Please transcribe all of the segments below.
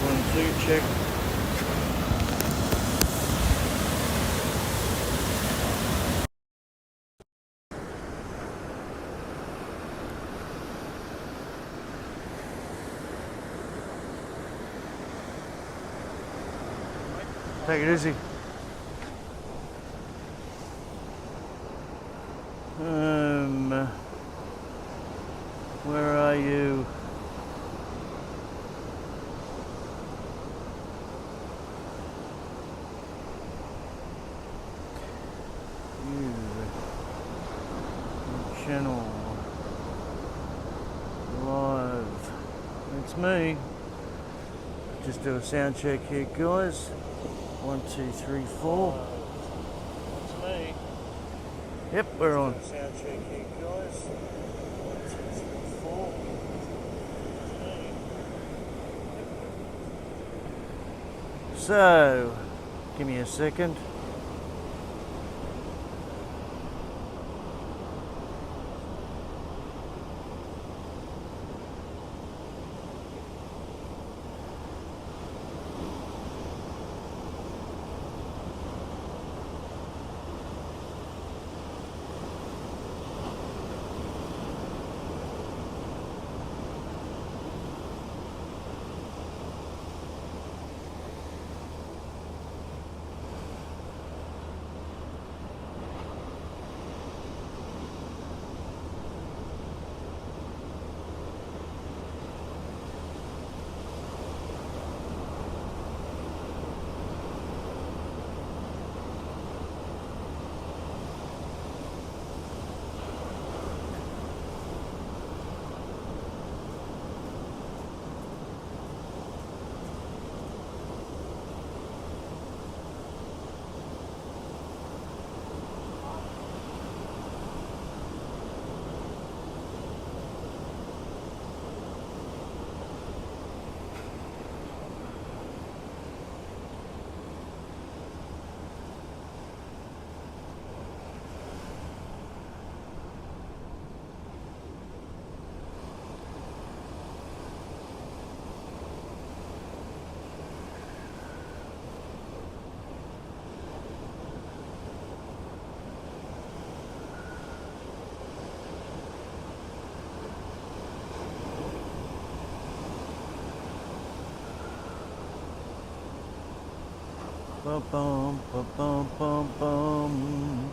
1, 2, check. Take it easy. Where are you? Channel live. It's me. Just do a sound check here, guys. 1, 2, 3, 4. It's me. Yep, we're on. Sound check here, guys. 1, 2, 3, 4. It's me. So, give me a second. Bum, bum, bum, bum, bum, bum.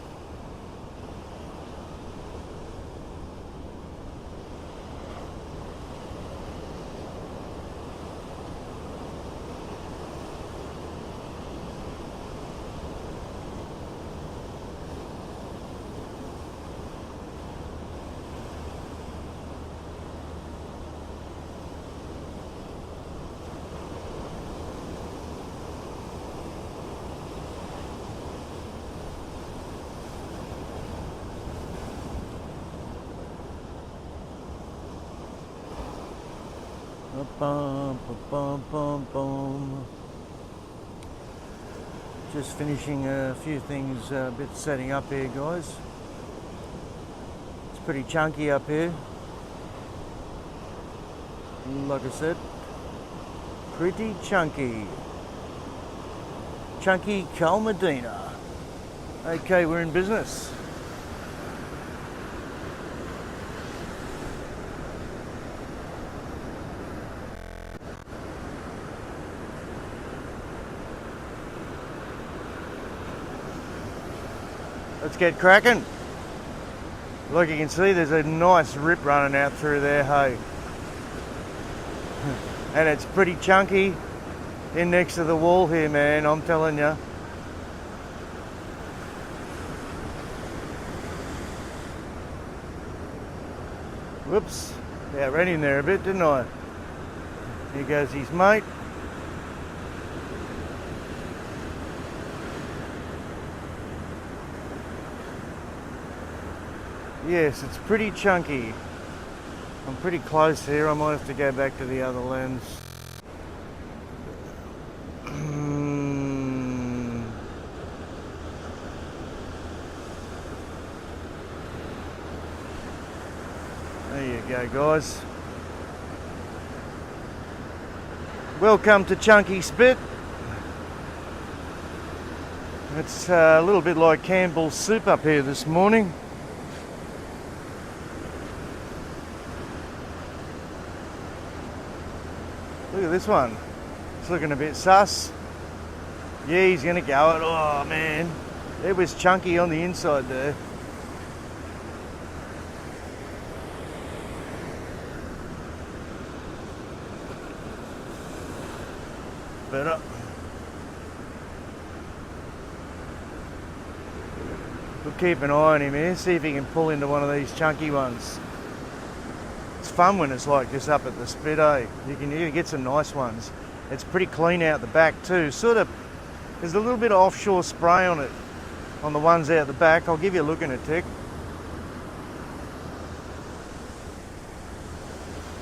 Bum, bum, bum, bum. Just finishing a few things, a bit setting up here, guys. It's pretty chunky up here. Like I said, pretty chunky. Chunky Calmadina. Okay, we're in business. Let's get cracking. Like you can see, there's a nice rip running out through there, hey. And it's pretty chunky in next to the wall here, man, I'm telling you. Whoops, yeah, ran in there a bit, didn't I? Here goes his mate. Yes, it's pretty chunky. I'm pretty close here. I might have to go back to the other lens. There you go, guys. Welcome to Chunky Spit. It's a little bit like Campbell's soup up here this morning. Look at this one. It's looking a bit sus. Yeah, he's going to go it. Oh man, it was chunky on the inside there. Better. We'll keep an eye on him here, see if he can pull into one of these chunky ones. It's fun when it's like this up at the spit, eh? You can get some nice ones. It's pretty clean out the back too. Sort of, there's a little bit of offshore spray on it, on the ones out the back. I'll give you a look in a tick.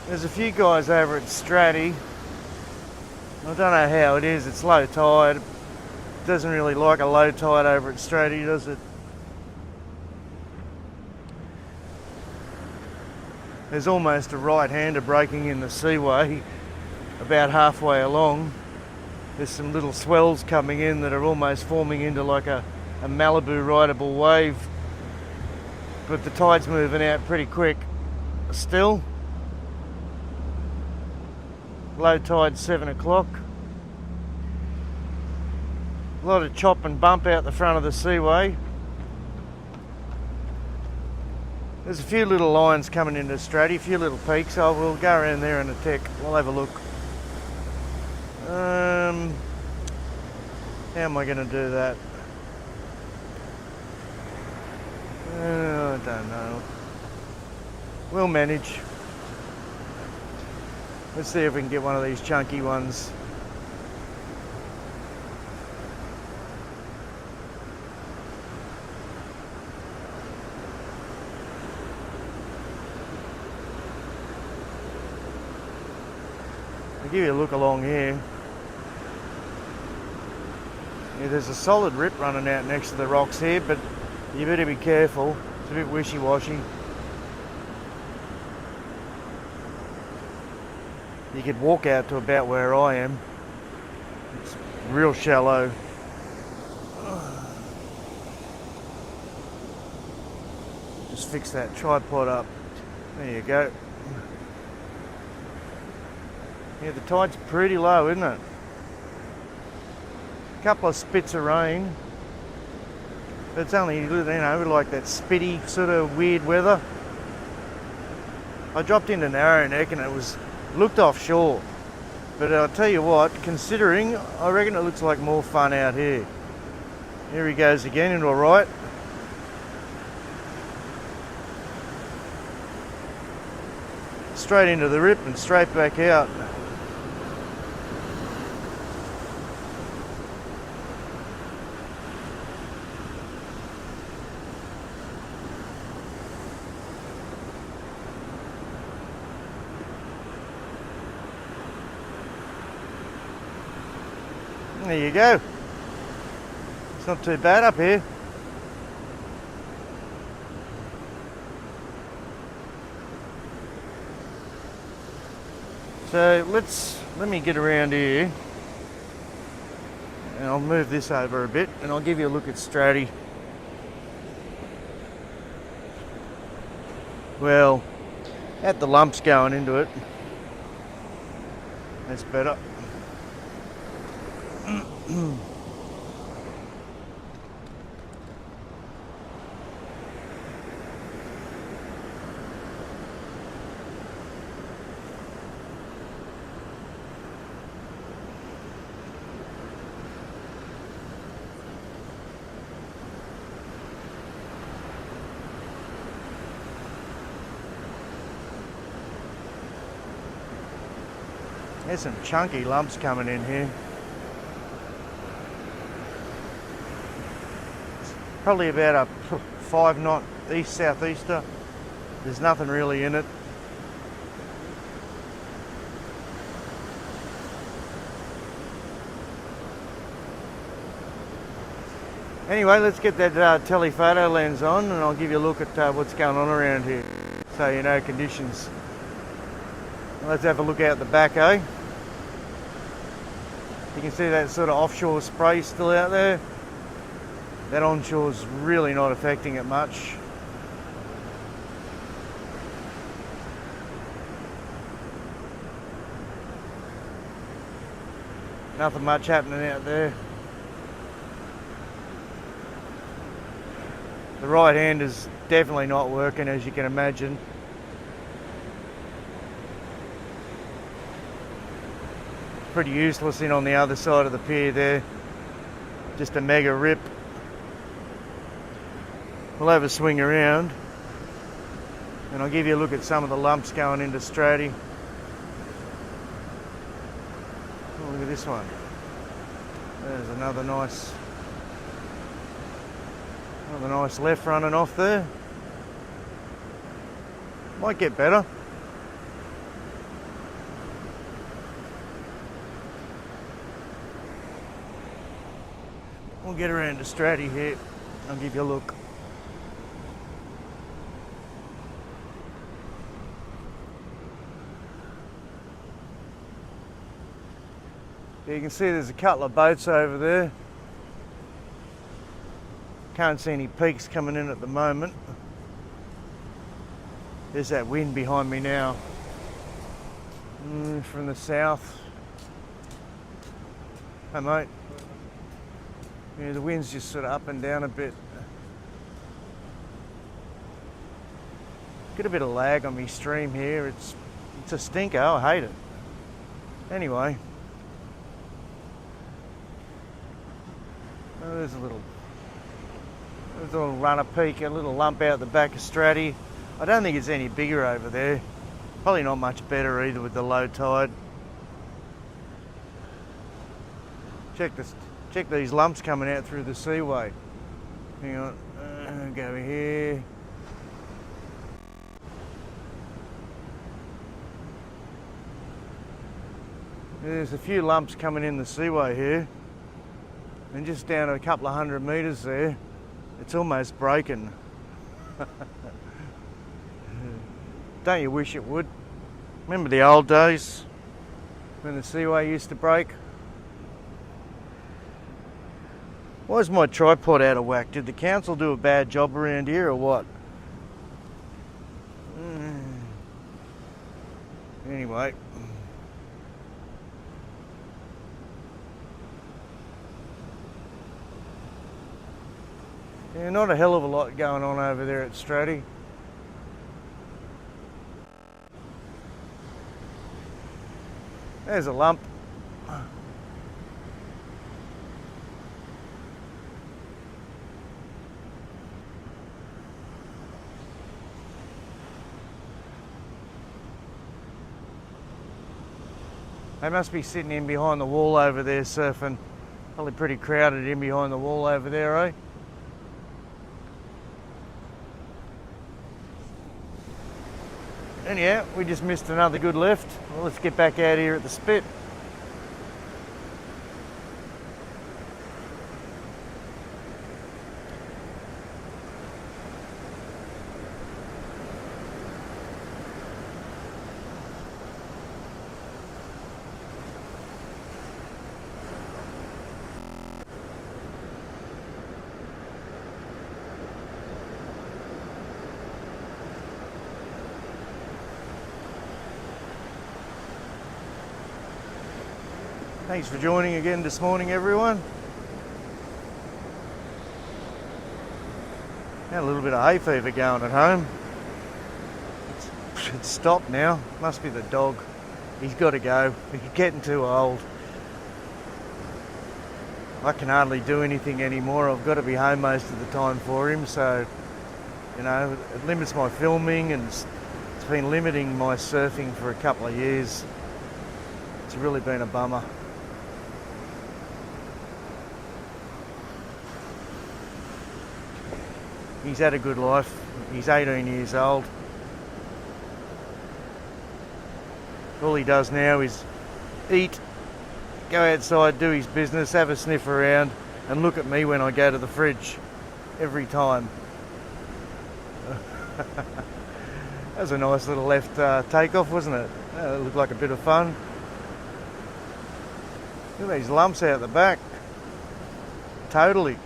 There's a few guys over at Stratty. I don't know how it is, it's low tide. It doesn't really like a low tide over at Stratty, does it? There's almost a right-hander breaking in the seaway about halfway along. There's some little swells coming in that are almost forming into like a Malibu rideable wave. But the tide's moving out pretty quick. Still, low tide 7 o'clock. A lot of chop and bump out the front of the seaway. There's a few little lines coming into Stratty, a few little peaks. So we'll go around there in a tick. We'll have a look. How am I going to do that? I don't know. We'll manage. Let's see if we can get one of these chunky ones. I'll give you a look along here. Yeah, there's a solid rip running out next to the rocks here, but you better be careful. It's a bit wishy-washy. You could walk out to about where I am. It's real shallow. Just fix that tripod up. There you go. Yeah, the tide's pretty low, isn't it? A couple of spits of rain. But it's only, you know, like that spitty sort of weird weather. I dropped into Narrow Neck and it looked offshore. But I'll tell you what, considering, I reckon it looks like more fun out here. Here he goes again into a right. Straight into the rip and straight back out. There you go. It's not too bad up here. So let me get around here and I'll move this over a bit and I'll give you a look at Stratty. Well, at the lumps going into it. That's better. There's some chunky lumps coming in here. Probably about a 5 knot east southeaster. There's nothing really in it. Anyway, let's get that telephoto lens on and I'll give you a look at what's going on around here so you know conditions. Let's have a look out the back, eh? You can see that sort of offshore spray still out there. That onshore's really not affecting it much. Nothing much happening out there. The right hand is definitely not working, as you can imagine. Pretty useless in on the other side of the pier there. Just a mega rip. We'll have a swing around and I'll give you a look at some of the lumps going into Stratty. Oh, look at this one. There's another nice left running off there. Might get better. We'll get around to Stratty here. I'll give you a look. You can see there's a couple of boats over there. Can't see any peaks coming in at the moment. There's that wind behind me now. From the south. Hey mate. Yeah, the wind's just sort of up and down a bit. Get a bit of lag on me stream here. It's a stinker. I hate it. Anyway. Oh, there's a little runner peak, a little lump out the back of Stratty. I don't think it's any bigger over there. Probably not much better either with the low tide. Check these lumps coming out through the seaway. Hang on, go over here. There's a few lumps coming in the seaway here. And just down a couple of 100 metres there, it's almost broken. Don't you wish it would? Remember the old days when the seaway used to break? Why is my tripod out of whack? Did the council do a bad job around here or what? Anyway. Yeah, not a hell of a lot going on over there at Stratty. There's a lump. They must be sitting in behind the wall over there surfing. Probably pretty crowded in behind the wall over there, eh? Anyhow, we just missed another good lift. Well, let's get back out here at the spit. Thanks for joining again this morning, everyone. Had a little bit of hay fever going at home. It's stopped now. Must be the dog. He's got to go. He's getting too old. I can hardly do anything anymore. I've got to be home most of the time for him, so you know, it limits my filming, and it's been limiting my surfing for a couple of years. It's really been a bummer. He's had a good life. He's 18 years old. All he does now is eat, go outside, do his business, have a sniff around, and look at me when I go to the fridge every time. That was a nice little left takeoff, wasn't it? It looked like a bit of fun. Look at these lumps out the back. Totally.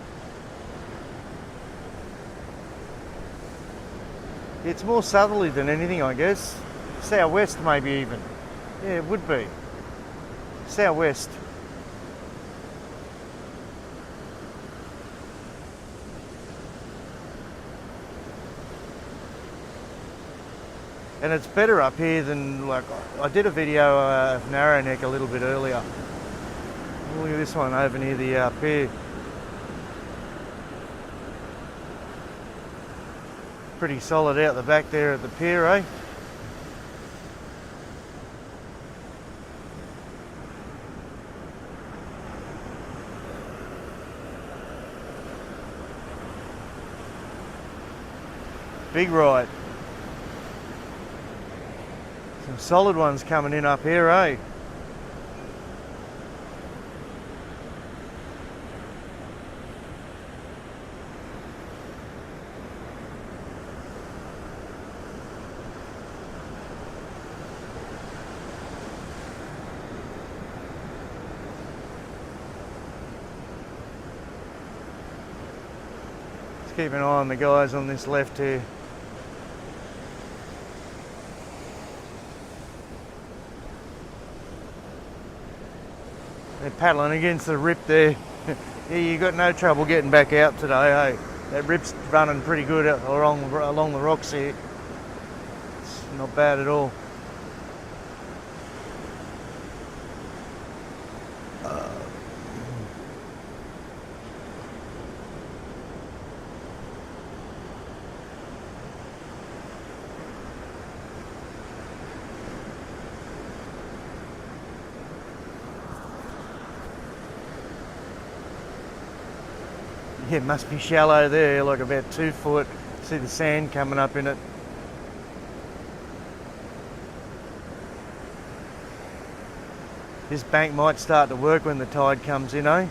It's more southerly than anything, I guess. Southwest maybe even. Yeah, it would be. Southwest. And it's better up here than, like, I did a video of Narrowneck a little bit earlier. Look at this one over near the pier. Pretty solid out the back there at the pier, eh? Big ride. Some solid ones coming in up here, eh? Let's keep an eye on the guys on this left here. They're paddling against the rip there. Yeah, you got no trouble getting back out today, hey? That rip's running pretty good along the rocks here. It's not bad at all. Yeah, it must be shallow there, like about 2 foot. See the sand coming up in it. This bank might start to work when the tide comes in, eh?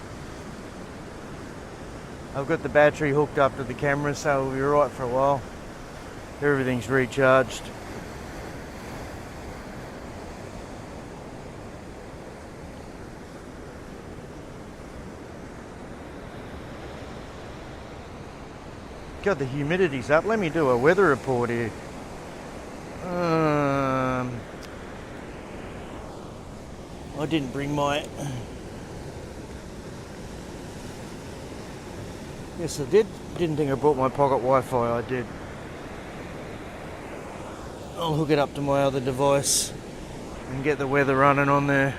I've got the battery hooked up to the camera, so we'll be right for a while. Everything's recharged. God, the humidity's up. Let me do a weather report here. I didn't bring my... Yes, I did. Didn't think I brought my pocket Wi-Fi. I did. I'll hook it up to my other device and get the weather running on there.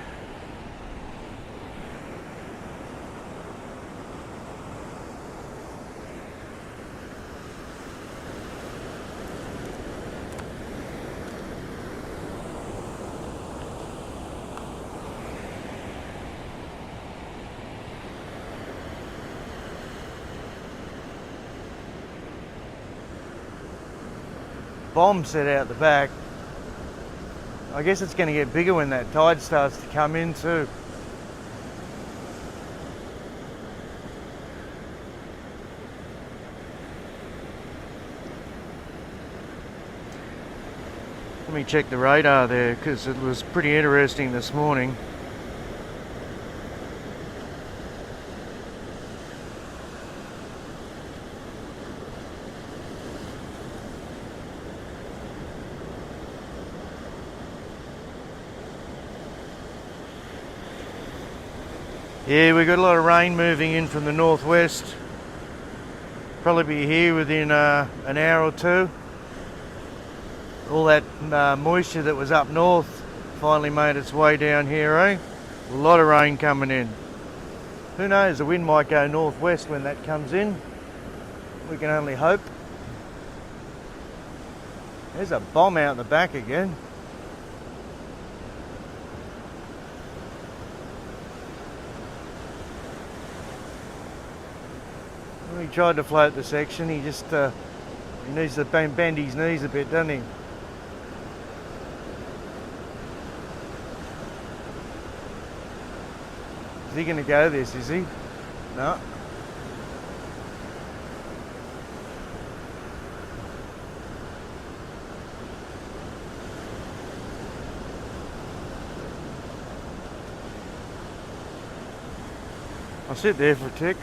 Bomb set out the back. I guess it's going to get bigger when that tide starts to come in too. Let me check the radar there because it was pretty interesting this morning. Yeah, we got a lot of rain moving in from the northwest. Probably be here within an hour or two. All that moisture that was up north finally made its way down here, eh? A lot of rain coming in. Who knows, the wind might go northwest when that comes in. We can only hope. There's a bomb out the back again. He tried to float the section, he just he needs to bend his knees a bit, doesn't he? Is he going to go this, is he? No. I'll sit there for a tick.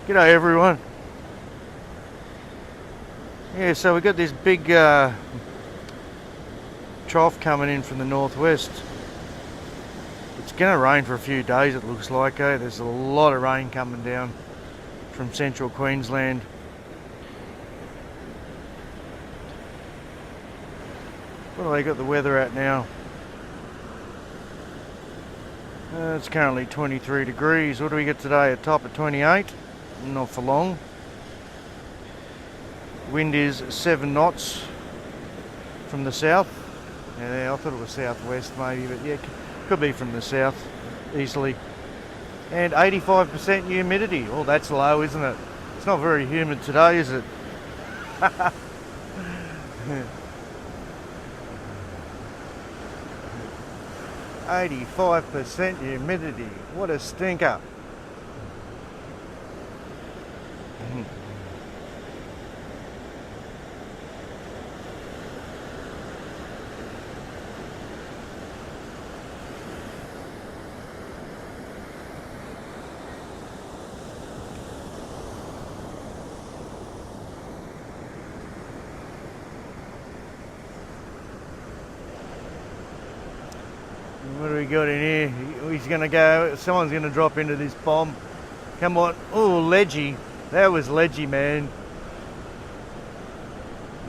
G'day everyone. Yeah, so we got this big trough coming in from the northwest. It's going to rain for a few days, it looks like. There's a lot of rain coming down from central Queensland. What do they got the weather at now? It's currently 23 degrees. What do we get today? A top of 28. Not for long. Wind is 7 knots from the south. Yeah, I thought it was southwest maybe, but yeah, could be from the south easily. And 85% humidity. Oh, that's low, isn't it? It's not very humid today, is it? 85% humidity. What a stinker. What do we got in here? He's going to go, someone's going to drop into this bomb. Come on. Oh, ledgy. That was ledgy, man.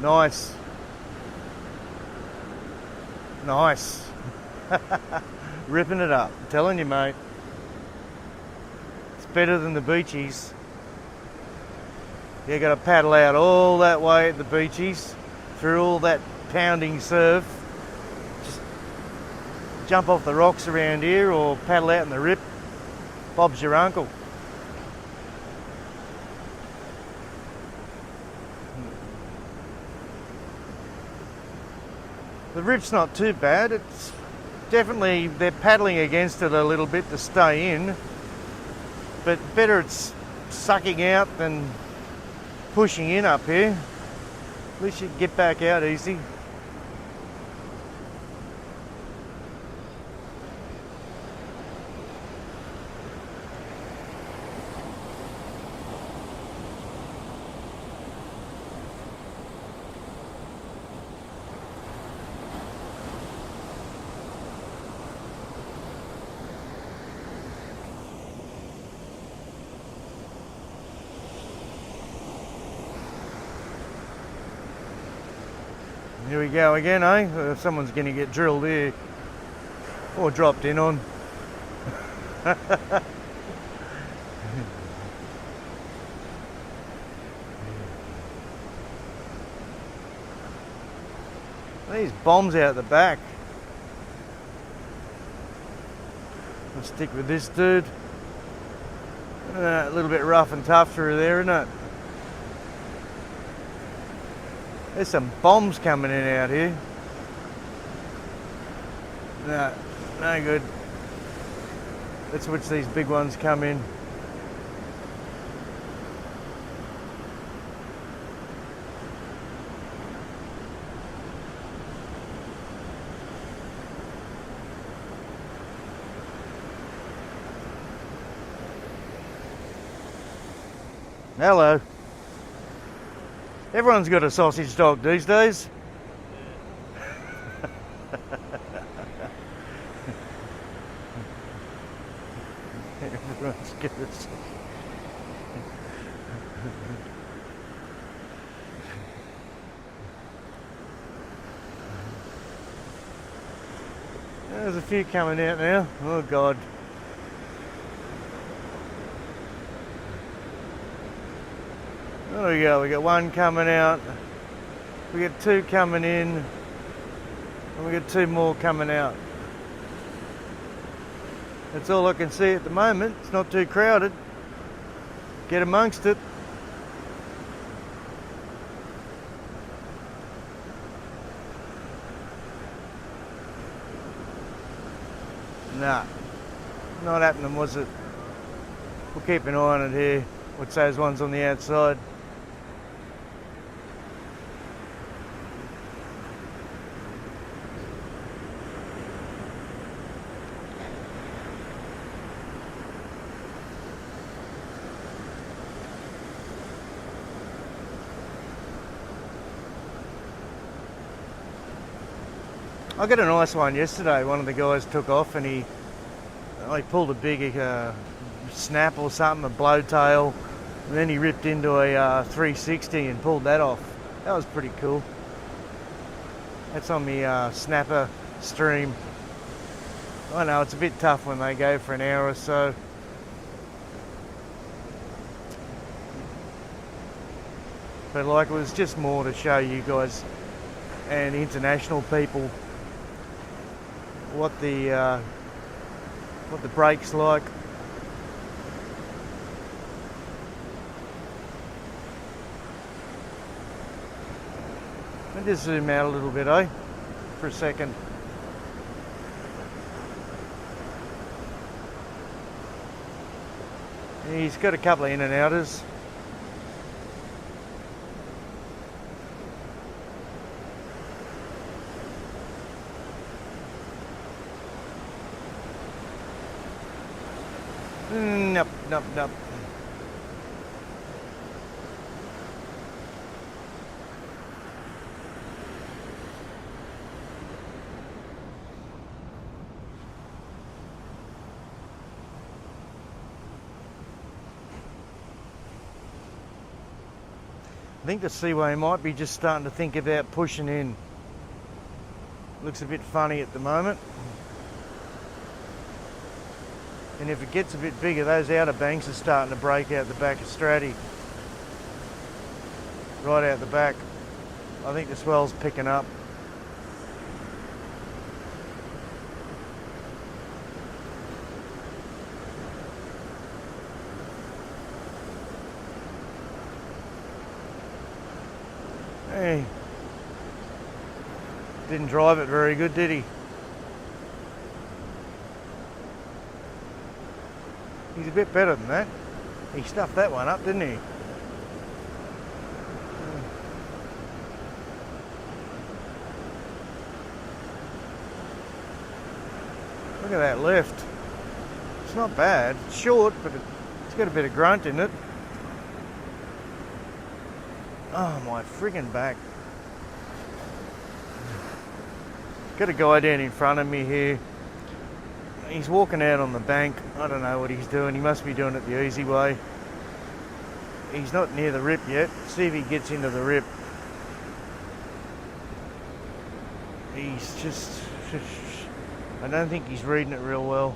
Nice. Nice. Ripping it up. I'm telling you, mate. It's better than the beachies. You got to paddle out all that way at the beachies, through all that pounding surf. Jump off the rocks around here or paddle out in the rip. Bob's your uncle. The rip's not too bad. It's definitely, they're paddling against it a little bit to stay in, but better it's sucking out than pushing in up here. At least you can get back out easy. Here we go again, eh? Someone's going to get drilled here. Or dropped in on. These bombs out the back. I'll stick with this dude. A little bit rough and tough through there, isn't it? There's some bombs coming in out here. No, no good. That's which these big ones come in. Hello. Everyone's got a sausage dog these days. Everyone's got a sausage. There's a few coming out now. Oh God. There we go, we got one coming out, we got two coming in, and we got two more coming out. That's all I can see at the moment. It's not too crowded. Get amongst it. Nah, not happening, was it? We'll keep an eye on it here. What's those ones on the outside? I got a nice one yesterday. One of the guys took off and he pulled a big snap or something, a blowtail, and then he ripped into a 360 and pulled that off. That was pretty cool. That's on the snapper stream. I know it's a bit tough when they go for an hour or so. But like, it was just more to show you guys and international people what the break's like. Let me just zoom out a little bit, for a second. He's got a couple of in and outers. Nope. I think the Seaway might be just starting to think about pushing in. Looks a bit funny at the moment. And if it gets a bit bigger, those outer banks are starting to break out the back of Stratty. Right out the back. I think the swell's picking up. Hey. Didn't drive it very good, did he? He's a bit better than that. He stuffed that one up, didn't he? Look at that left. It's not bad. It's short, but it's got a bit of grunt in it. Oh, my friggin' back. Got a guy down in front of me here. He's walking out on the bank. I don't know what he's doing. He must be doing it the easy way. He's not near the rip yet. See if he gets into the rip. He's just... I don't think he's reading it real well.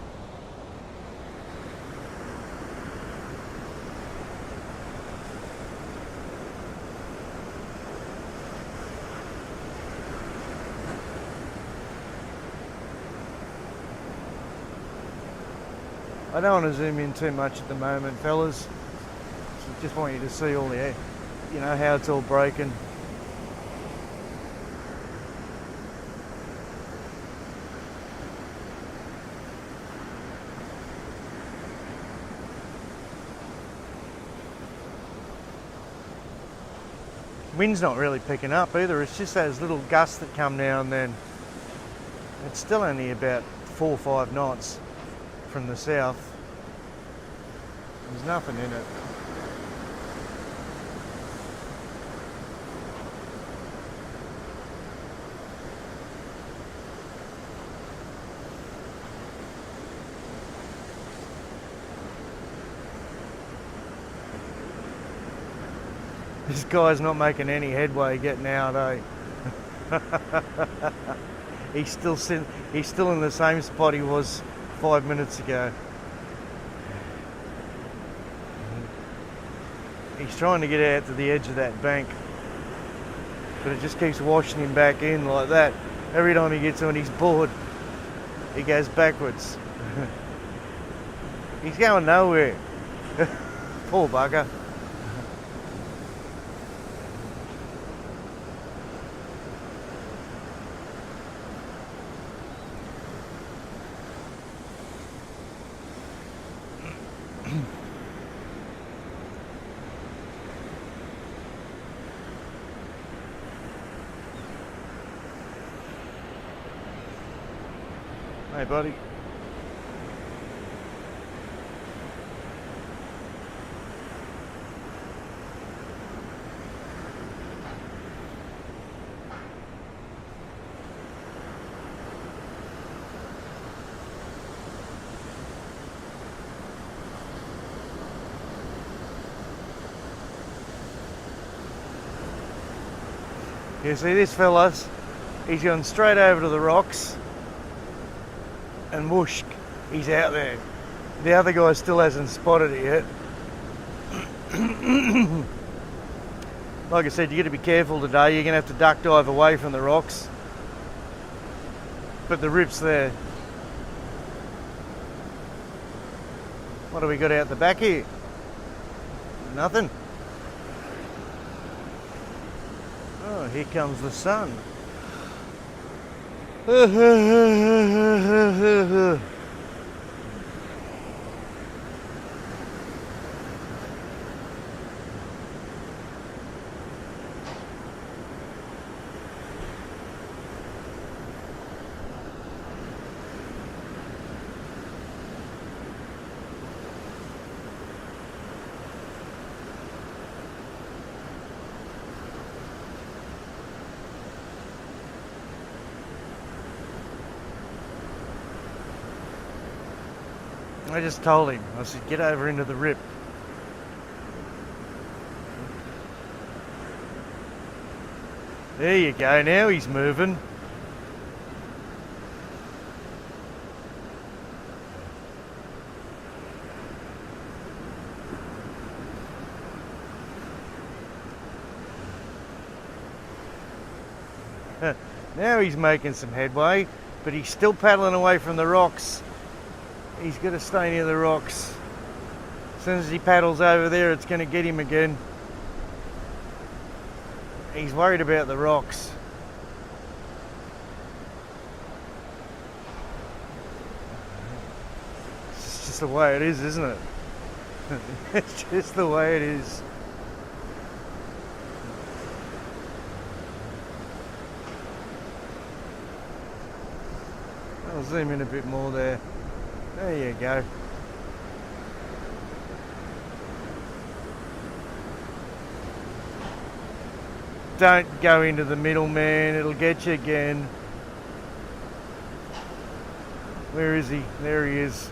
I don't want to zoom in too much at the moment, fellas. Just want you to see all the, you know, how it's all broken. Wind's not really picking up either. It's just those little gusts that come now and then. It's still only about 4 or 5 knots from the south. There's nothing in it. This guy's not making any headway getting out, eh? He's still in the same spot he was 5 minutes ago. He's trying to get out to the edge of that bank, but it just keeps washing him back in like that. Every time he gets on his board, he goes backwards. He's going nowhere. Poor bugger. Hey, buddy. You see this fellas, he's gone straight over to the rocks and whoosh, he's out there. The other guy still hasn't spotted it yet. Like I said, you got to be careful today. You're going to have to duck dive away from the rocks. But the rip's there. What do we got out the back here? Nothing. Oh, here comes the sun. I just told him, I said, get over into the rip. There you go, now he's moving. Now he's making some headway, but he's still paddling away from the rocks. He's got to stay near the rocks. As soon as he paddles over there, it's going to get him again. He's worried about the rocks. It's just the way it is, isn't it? It's just the way it is. I'll zoom in a bit more there. There you go. Don't go into the middle, man. It'll get you again. Where is he? There he is.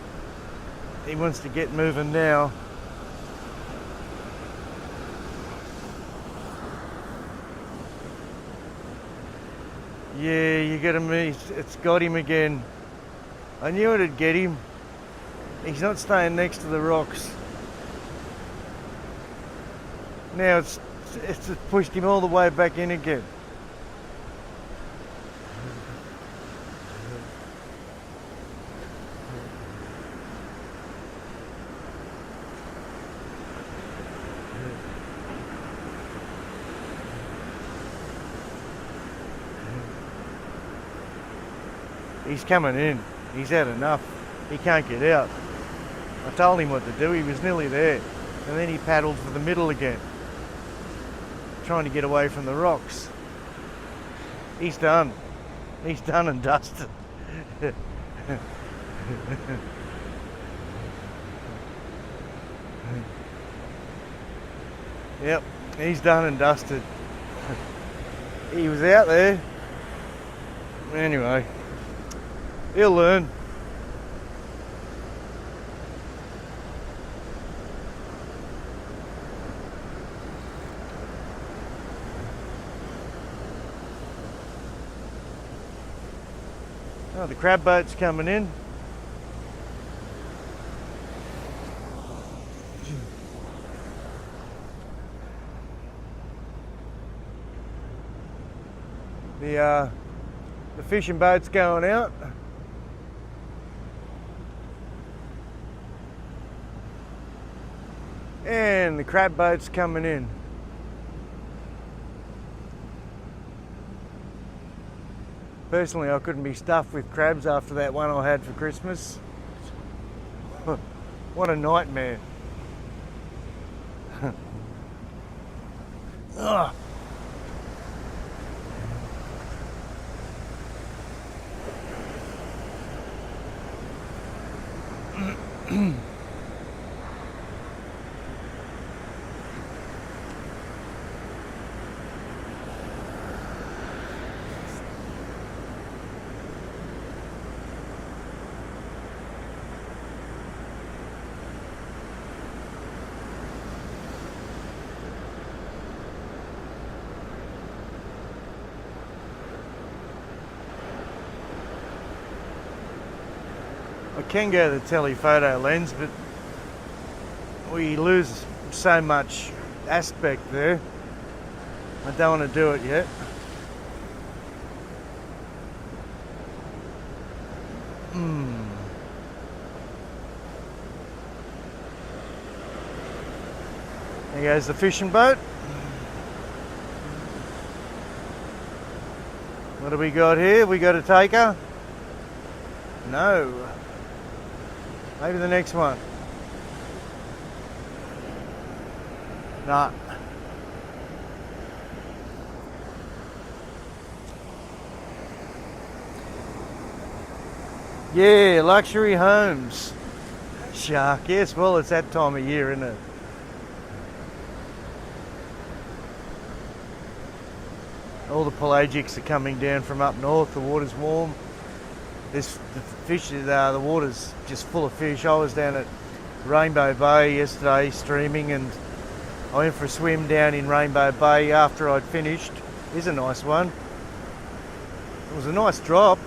He wants to get moving now. Yeah, you got him. It's got him again. I knew it'd get him. He's not staying next to the rocks. Now it's pushed him all the way back in again. He's coming in. He's had enough. He can't get out. I told him what to do. He was nearly there. And then he paddled for the middle again, trying to get away from the rocks. He's done. He's done and dusted. Yep, he's done and dusted. He was out there. Anyway, he'll learn. Oh, the crab boat's coming in. The fishing boat's going out. And the crab boat's coming in. Personally, I couldn't be stuffed with crabs after that one I had for Christmas. What a nightmare. Ugh. can go to the telephoto lens, but we lose so much aspect there. I don't want to do it yet. There goes the fishing boat. What do we got here? We got a taker? No. Maybe the next one. Nah. Yeah, luxury homes. Shark, yes, well, it's that time of year, isn't it? All the pelagics are coming down from up north. The water's warm. The water's just full of fish. I was down at Rainbow Bay yesterday streaming, and I went for a swim down in Rainbow Bay after I'd finished. Here's a nice one. It was a nice drop.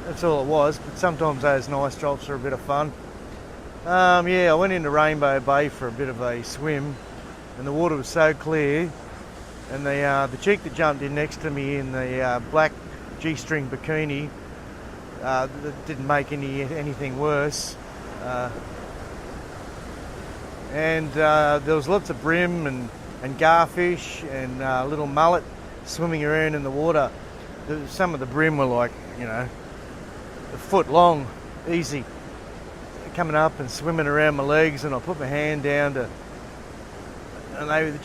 That's all it was, but sometimes those nice drops are a bit of fun. Yeah, I went into Rainbow Bay for a bit of a swim, and the water was so clear. And the chick that jumped in next to me in the black G-string bikini that didn't make anything worse. There was lots of brim and garfish and little mullet swimming around in the water. Some of the brim were like, a foot long, easy, coming up and swimming around my legs, and I put my hand down to. And they were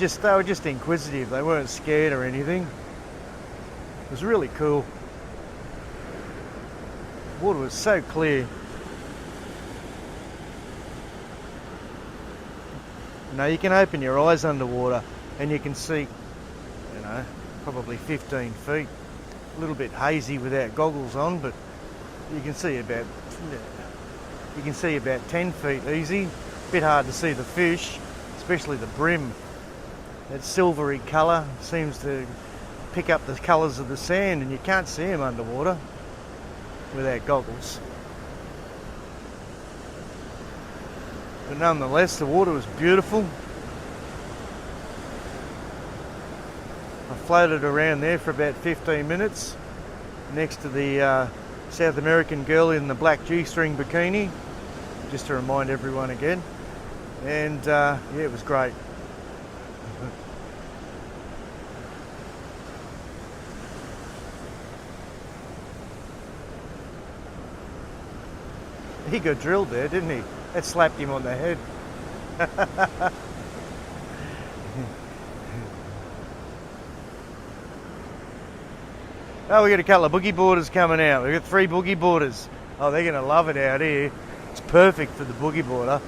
just inquisitive. They weren't scared or anything. It was really cool. The water was so clear. You can open your eyes underwater and you can see, probably 15 feet. A little bit hazy without goggles on, but you can see about 10 feet easy. A bit hard to see the fish, especially the brim. That silvery colour seems to pick up the colours of the sand, and you can't see them underwater without goggles. But nonetheless, the water was beautiful. I floated around there for about 15 minutes next to the South American girl in the black G-string bikini, just to remind everyone again. And yeah, it was great. He got drilled there, didn't he? That slapped him on the head. Oh, we got a couple of boogie boarders coming out. We've got 3 boogie boarders. Oh, they're going to love it out here. It's perfect for the boogie boarder.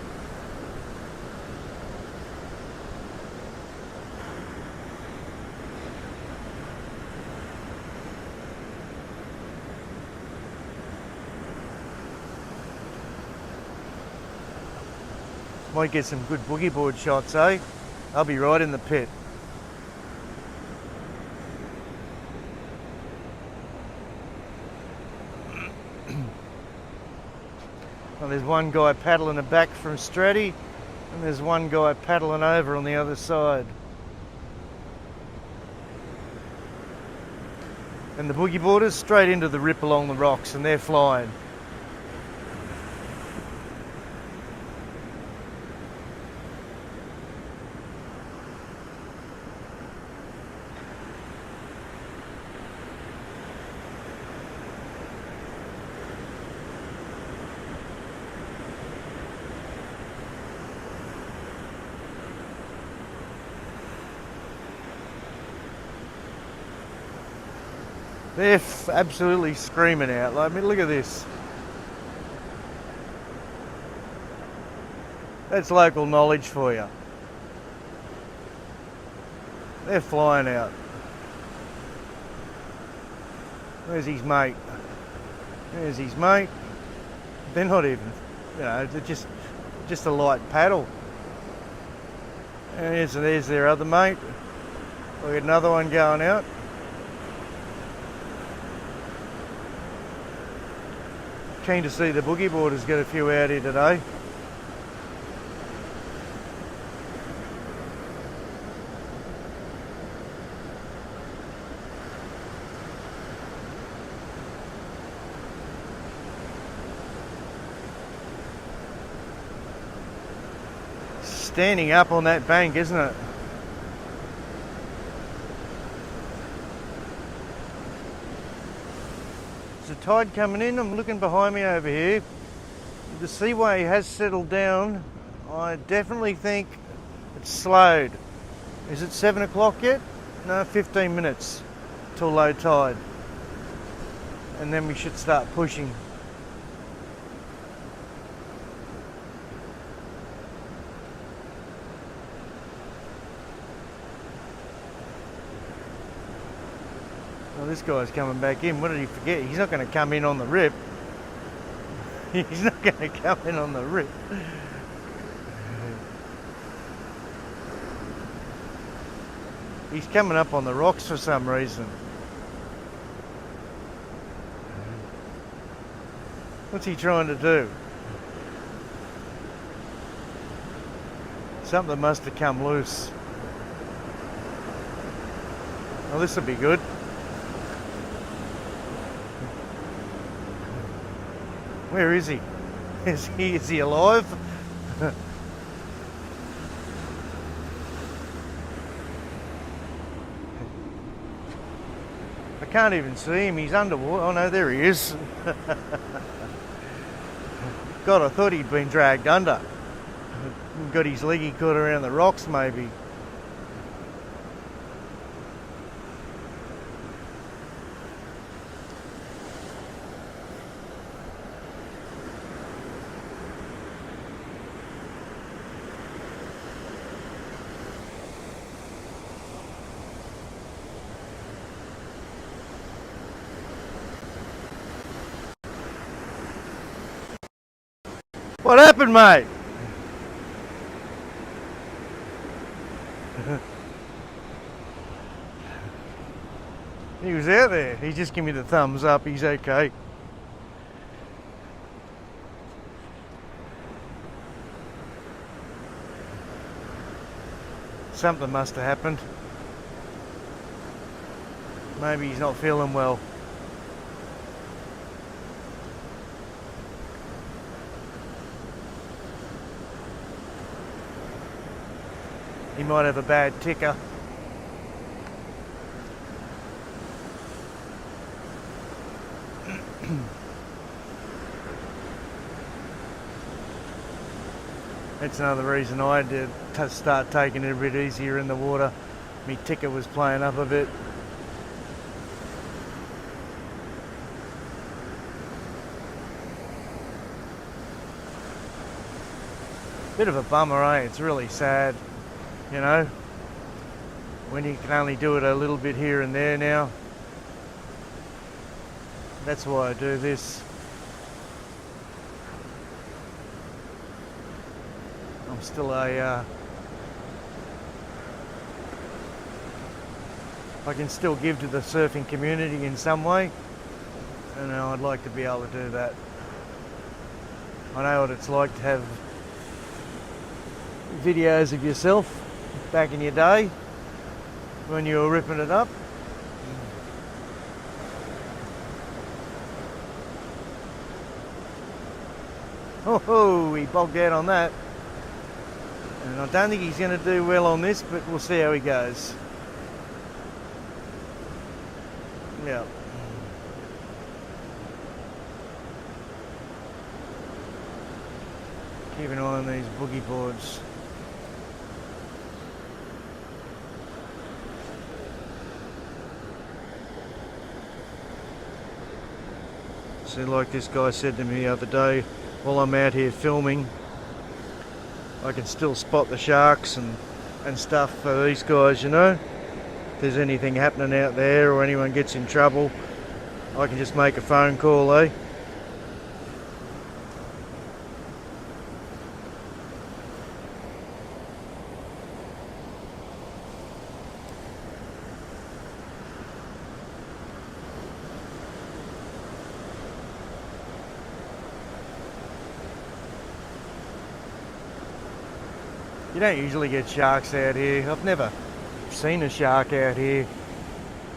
Might get some good boogie board shots, eh? I'll be right in the pit. Well, there's one guy paddling it back from Stratty, and there's one guy paddling over on the other side. And the boogie boarders straight into the rip along the rocks, and they're flying. They're absolutely screaming out. I mean, look at this. That's local knowledge for you. They're flying out. Where's his mate? There's his mate. They're not even, they're just a light paddle. And there's their other mate. We've got another one going out. keen to see the boogie boarders get a few out here today. Standing up on that bank, isn't it? There's a tide coming in. I'm looking behind me over here. The seaway has settled down. I definitely think it's slowed. Is it 7 o'clock yet? No, 15 minutes till low tide. And then we should start pushing. Well, this guy's coming back in. What did he forget? He's not going to come in on the rip. He's not going to come in on the rip. He's coming up on the rocks for some reason. What's he trying to do? Something must have come loose. Well, this will be good. Where is he? Is he alive? I can't even see him. He's underwater. Oh no, there he is. God, I thought he'd been dragged under. Got his leggy caught around the rocks maybe. What happened, mate? He was out there. He just gave me the thumbs up. He's okay. Something must have happened. Maybe he's not feeling well. He might have a bad ticker. That's another reason I did start taking it a bit easier in the water. My ticker was playing up a bit. Bit of a bummer, eh? It's really sad. You know, when you can only do it a little bit here and there now. That's why I do this. I'm still I can still give to the surfing community in some way, and I'd like to be able to do that. I know what it's like to have videos of yourself back in your day when you were ripping it up. Oh, he bogged out on that. And I don't think he's going to do well on this, but we'll see how he goes. Yeah. Keep an eye on these boogie boards. So like this guy said to me the other day, while I'm out here filming, I can still spot the sharks and stuff for these guys, you know. If there's anything happening out there or anyone gets in trouble, I can just make a phone call, eh? You don't usually get sharks out here. I've never seen a shark out here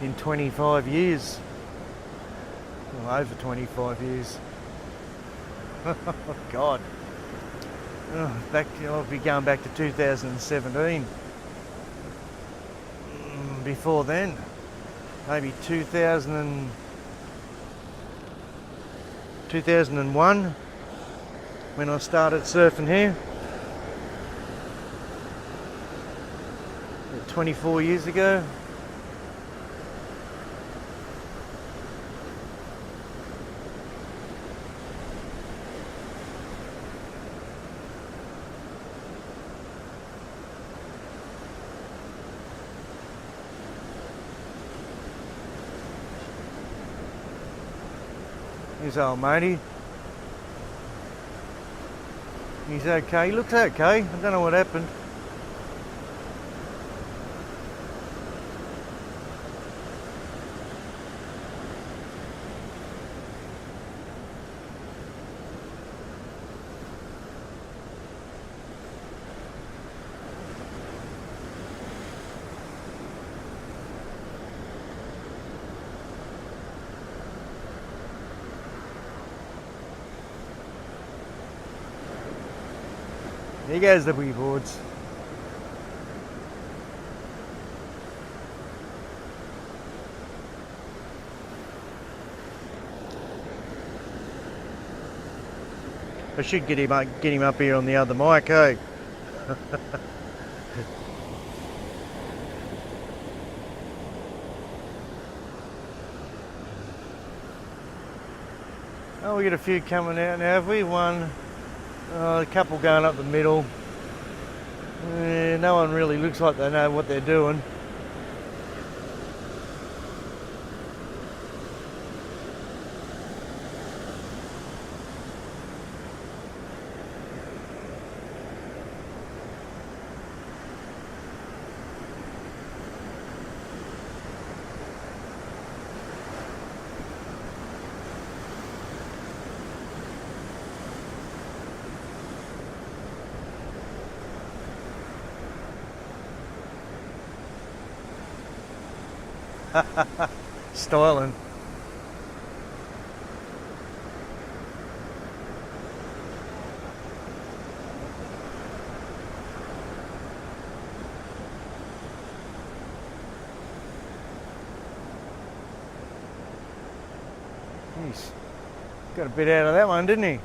in 25 years. Well, over 25 years. Oh God. I'll be going back to 2017. Before then, maybe 2001 when I started surfing here. 24 years ago. Here's old matey. He's okay. He looks okay. I don't know what happened. There goes the boogie boards. I should get him up here on the other mic, eh? Oh, we got a few coming out now, have we? One. A couple going up the middle. No one really looks like they know what they're doing. Styling. He's got a bit out of that one, didn't he?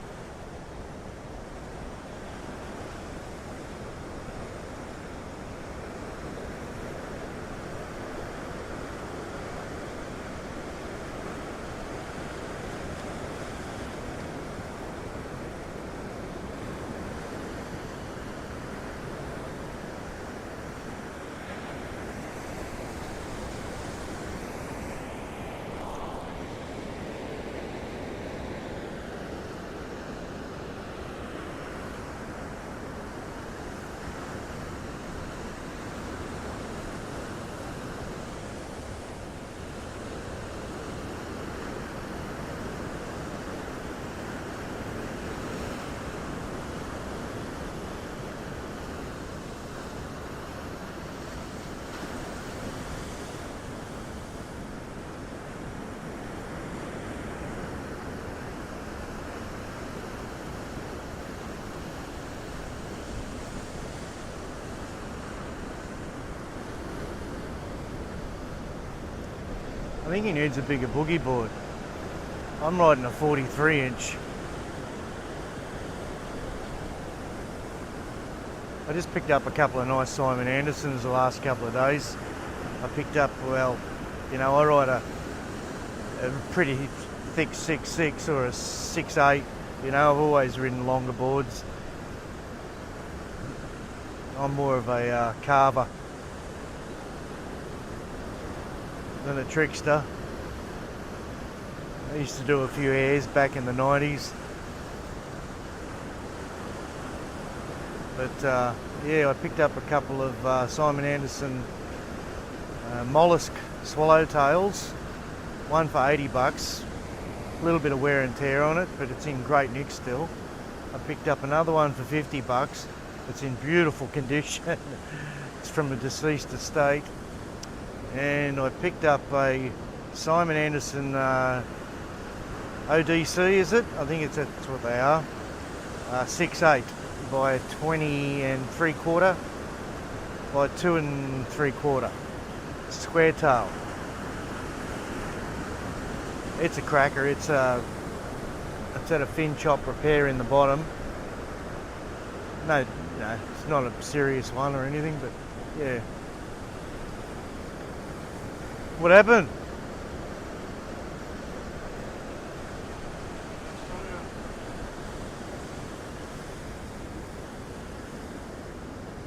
I think he needs a bigger boogie board. I'm riding a 43 inch. I just picked up a couple of nice Simon Andersons the last couple of days. I picked up, well, you know, I ride a pretty thick 6.6 or a 6.8. You know, I've always ridden longer boards. I'm more of a carver than a trickster. I used to do a few airs back in the 90s. But yeah, I picked up a couple of Simon Anderson mollusk swallowtails. One for 80 bucks. A little bit of wear and tear on it, but it's in great nick still. I picked up another one for 50 bucks. It's in beautiful condition. It's from a deceased estate. And I picked up a Simon Anderson ODC, is it? I think that's what they are. 6'8" by 20 3/4 by 2 3/4. Square tail. It's a cracker. It's had a fin chop repair in the bottom. No, it's not a serious one or anything, but yeah. What happened?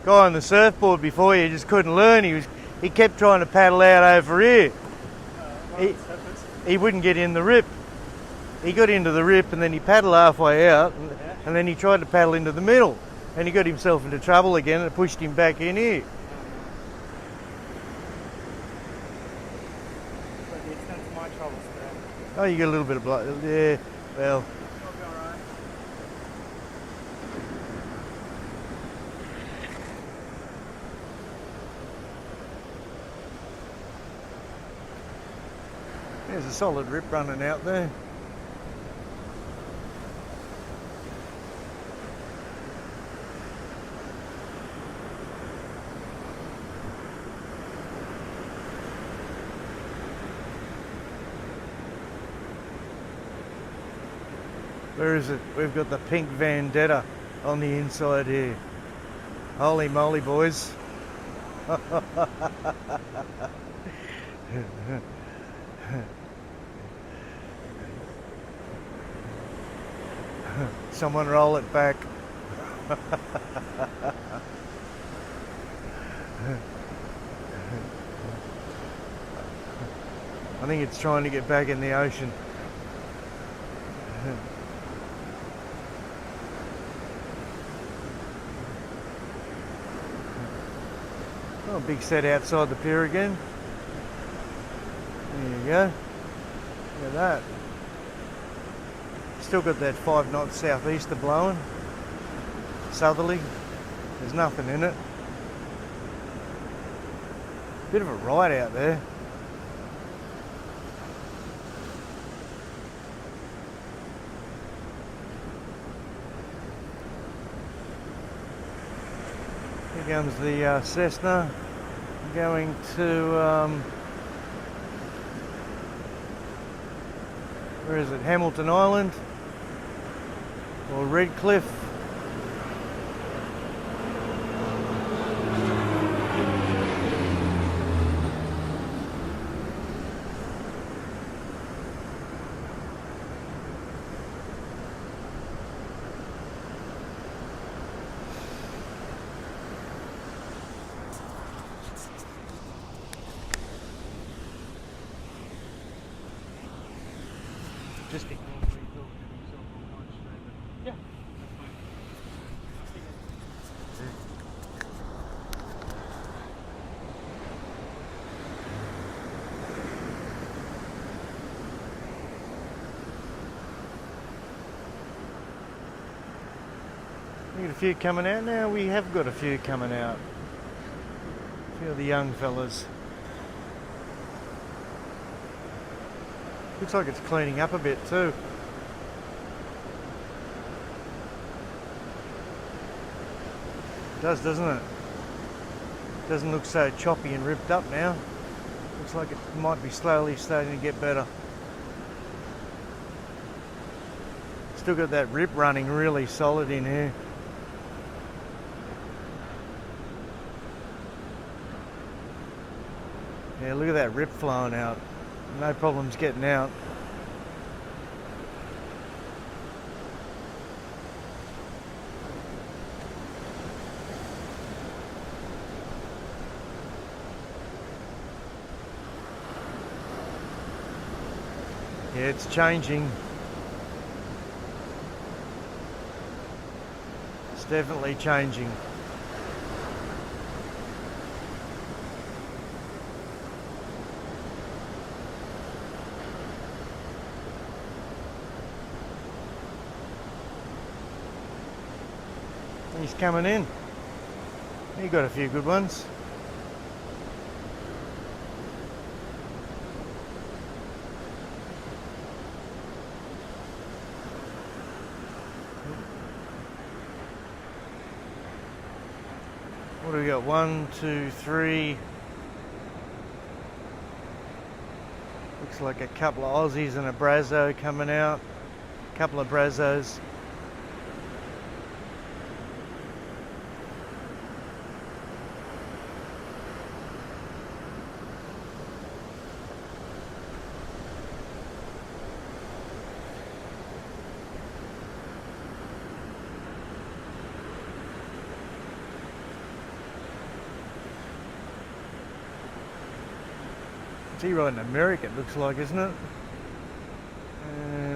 Guy on the surfboard before you just couldn't learn. He kept trying to paddle out over here. He wouldn't get in the rip. He got into the rip and then he paddled halfway out and then he tried to paddle into the middle and he got himself into trouble again and it pushed him back in here. That's my trouble today. Oh, you got a little bit of blood. Yeah, well. There's a solid rip running out there. Where is it? We've got the pink Vendetta on the inside here. Holy moly, boys. Someone roll it back. I think it's trying to get back in the ocean. Oh, big set outside the pier again. There you go. Look at that. Still got that 5 knot southeaster blowing. Southerly. There's nothing in it. Bit of a ride out there. Here comes the Cessna going to where is it? Hamilton Island or Redcliffe. Just ignore me talking to himself on my stream. Yeah, we got a few coming out now. We have got a few coming out. A few of the young fellas. Looks like it's cleaning up a bit too. It does, doesn't it? Doesn't look so choppy and ripped up now. Looks like it might be slowly starting to get better. Still got that rip running really solid in here. Yeah, look at that rip flowing out. No problems getting out. Yeah, it's changing. It's definitely changing. He's coming in. He got a few good ones. What do we got? 1, 2, 3. Looks like a couple of Aussies and a Brazo coming out. A couple of Brazos. Is he riding a Merrick, it looks like, isn't it?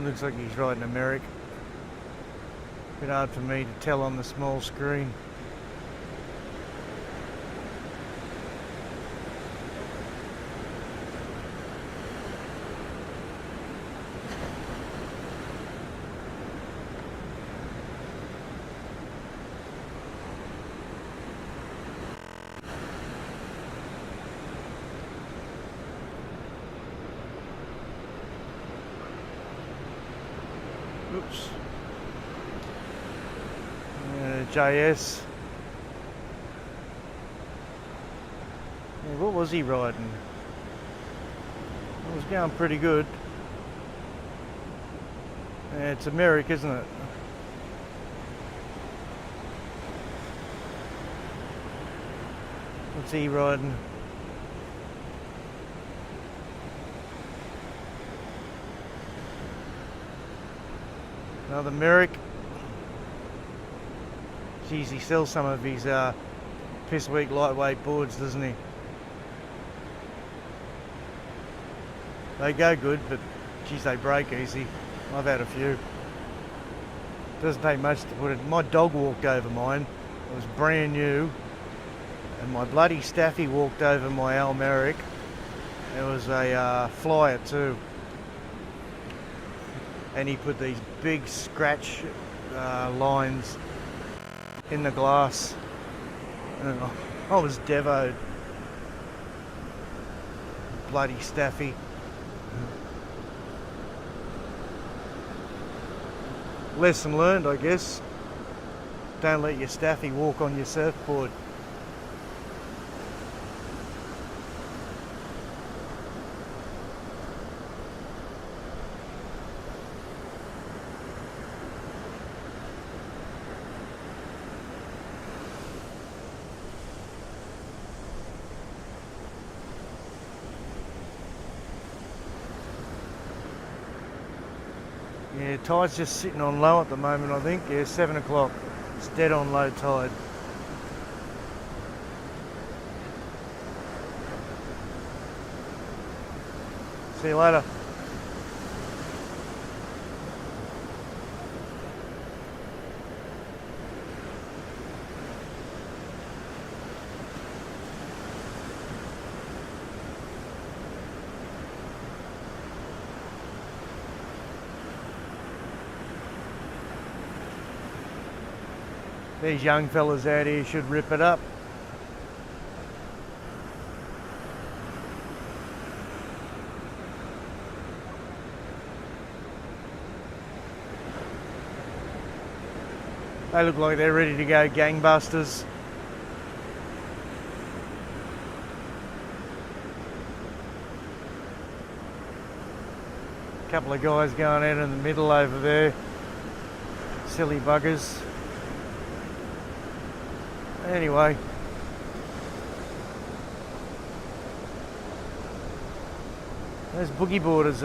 Looks like he's riding a Merrick. Bit hard for me to tell on the small screen. Oops. JS. Yeah, what was he riding? It was going pretty good. Yeah, it's a Merrick, isn't it? What's he riding? Another Merrick. Geez, he sells some of his piss weak lightweight boards, doesn't he? They go good, but geez, they break easy. I've had a few. Doesn't take much to put it. My dog walked over mine. It was brand new, and my bloody Staffy walked over my Al Merrick. It was a flyer too. And he put these big scratch lines in the glass. And I was devoed. Bloody Staffy. Lesson learned, I guess. Don't let your Staffy walk on your surfboard. Yeah, tide's just sitting on low at the moment, I think. Yeah, 7 o'clock. It's dead on low tide. See you later. These young fellas out here should rip it up. They look like they're ready to go gangbusters. A couple of guys going out in the middle over there. Silly buggers. Anyway, those boogie boarders,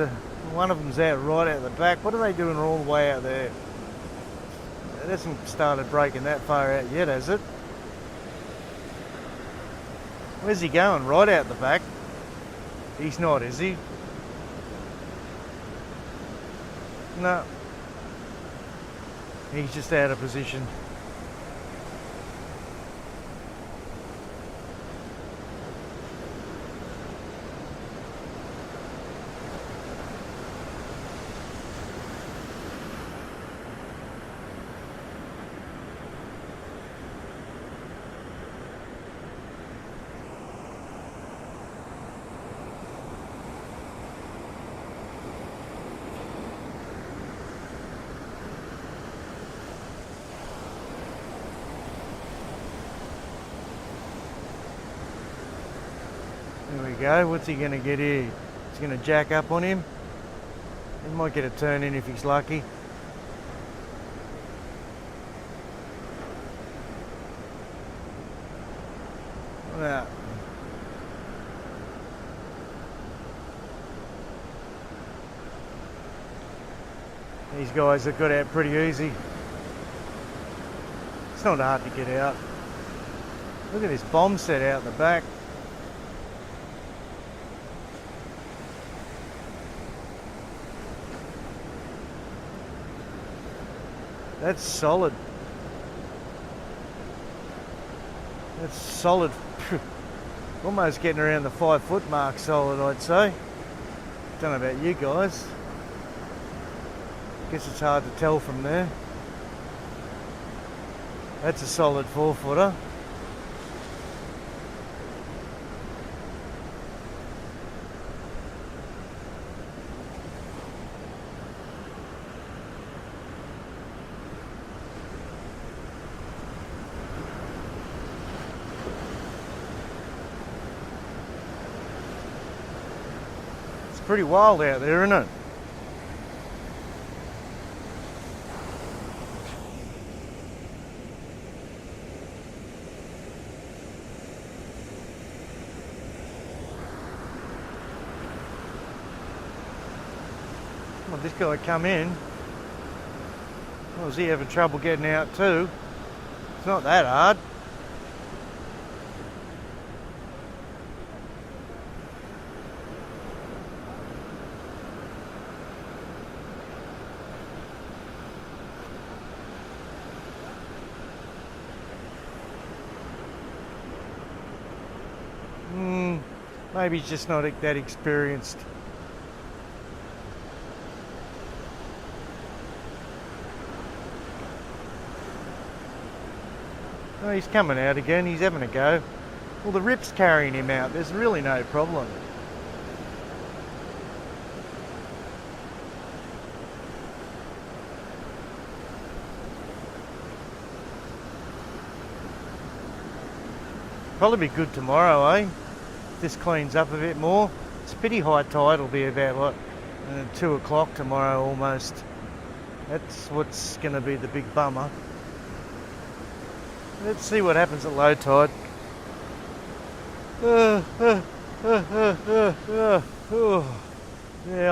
one of them's out right out the back. What are they doing all the way out there? It hasn't started breaking that far out yet, has it? Where's he going? Right out the back? He's not, is he? No. He's just out of position. There we go. What's he going to get here? He's going to jack up on him. He might get a turn in if he's lucky. Now, these guys have got out pretty easy. It's not hard to get out. Look at this bomb set out the back. That's solid. That's solid. Almost getting around the 5 foot mark solid, I'd say. Don't know about you guys. Guess it's hard to tell from there. That's a solid 4 footer. Pretty wild out there, isn't it? Well, this guy come in. Well, is he having trouble getting out too? It's not that hard. Maybe he's just not that experienced. Oh, he's coming out again. He's having a go. Well, the rip's carrying him out. There's really no problem. Probably be good tomorrow, eh? This cleans up a bit more. It's a pity high tide will be about what 2 o'clock tomorrow almost. That's what's going to be the big bummer. Let's see what happens at low tide. Yeah,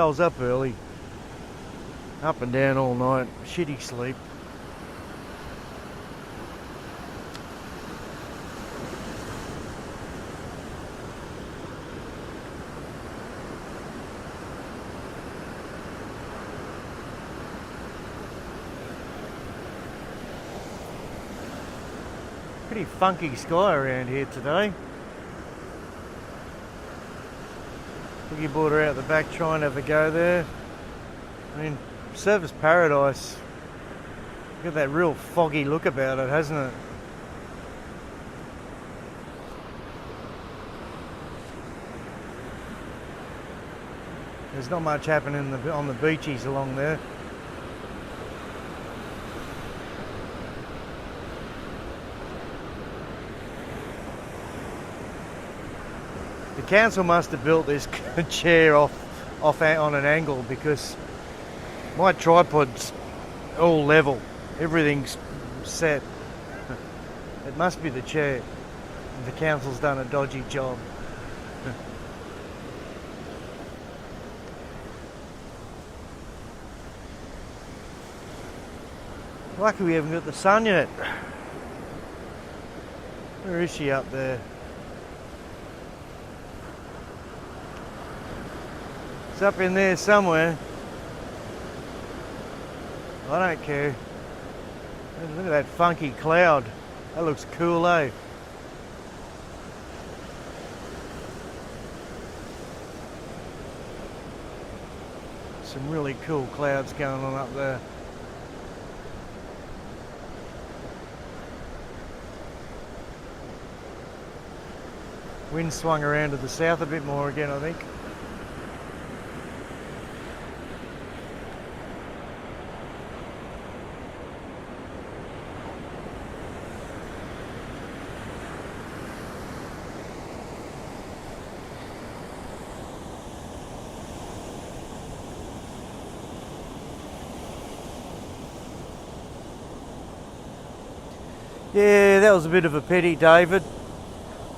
I was up early. Up and down all night. Shitty sleep. Pretty funky sky around here today. Boogie board her out the back trying to have a go there. I mean, surface paradise. Got that real foggy look about it, hasn't it? There's not much happening on the beaches along there. The council must have built this chair off on an angle because my tripod's all level. Everything's set. It must be the chair. The council's done a dodgy job. Lucky we haven't got the sun yet. Where is she up there? It's up in there somewhere. I don't care. Look at that funky cloud. That looks cool, eh? Some really cool clouds going on up there. Wind swung around to the south a bit more again, I think. Yeah, that was a bit of a pity, David.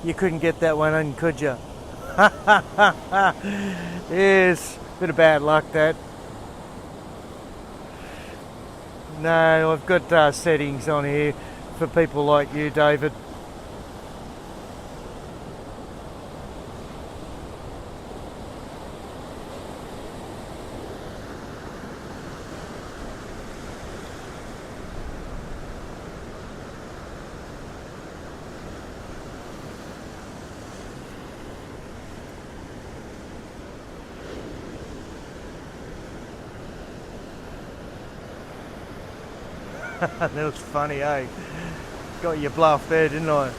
You couldn't get that one in, could you? Yes, bit of bad luck that. No, I've got settings on here for people like you, David. That was funny, eh? Got your bluff there, didn't I?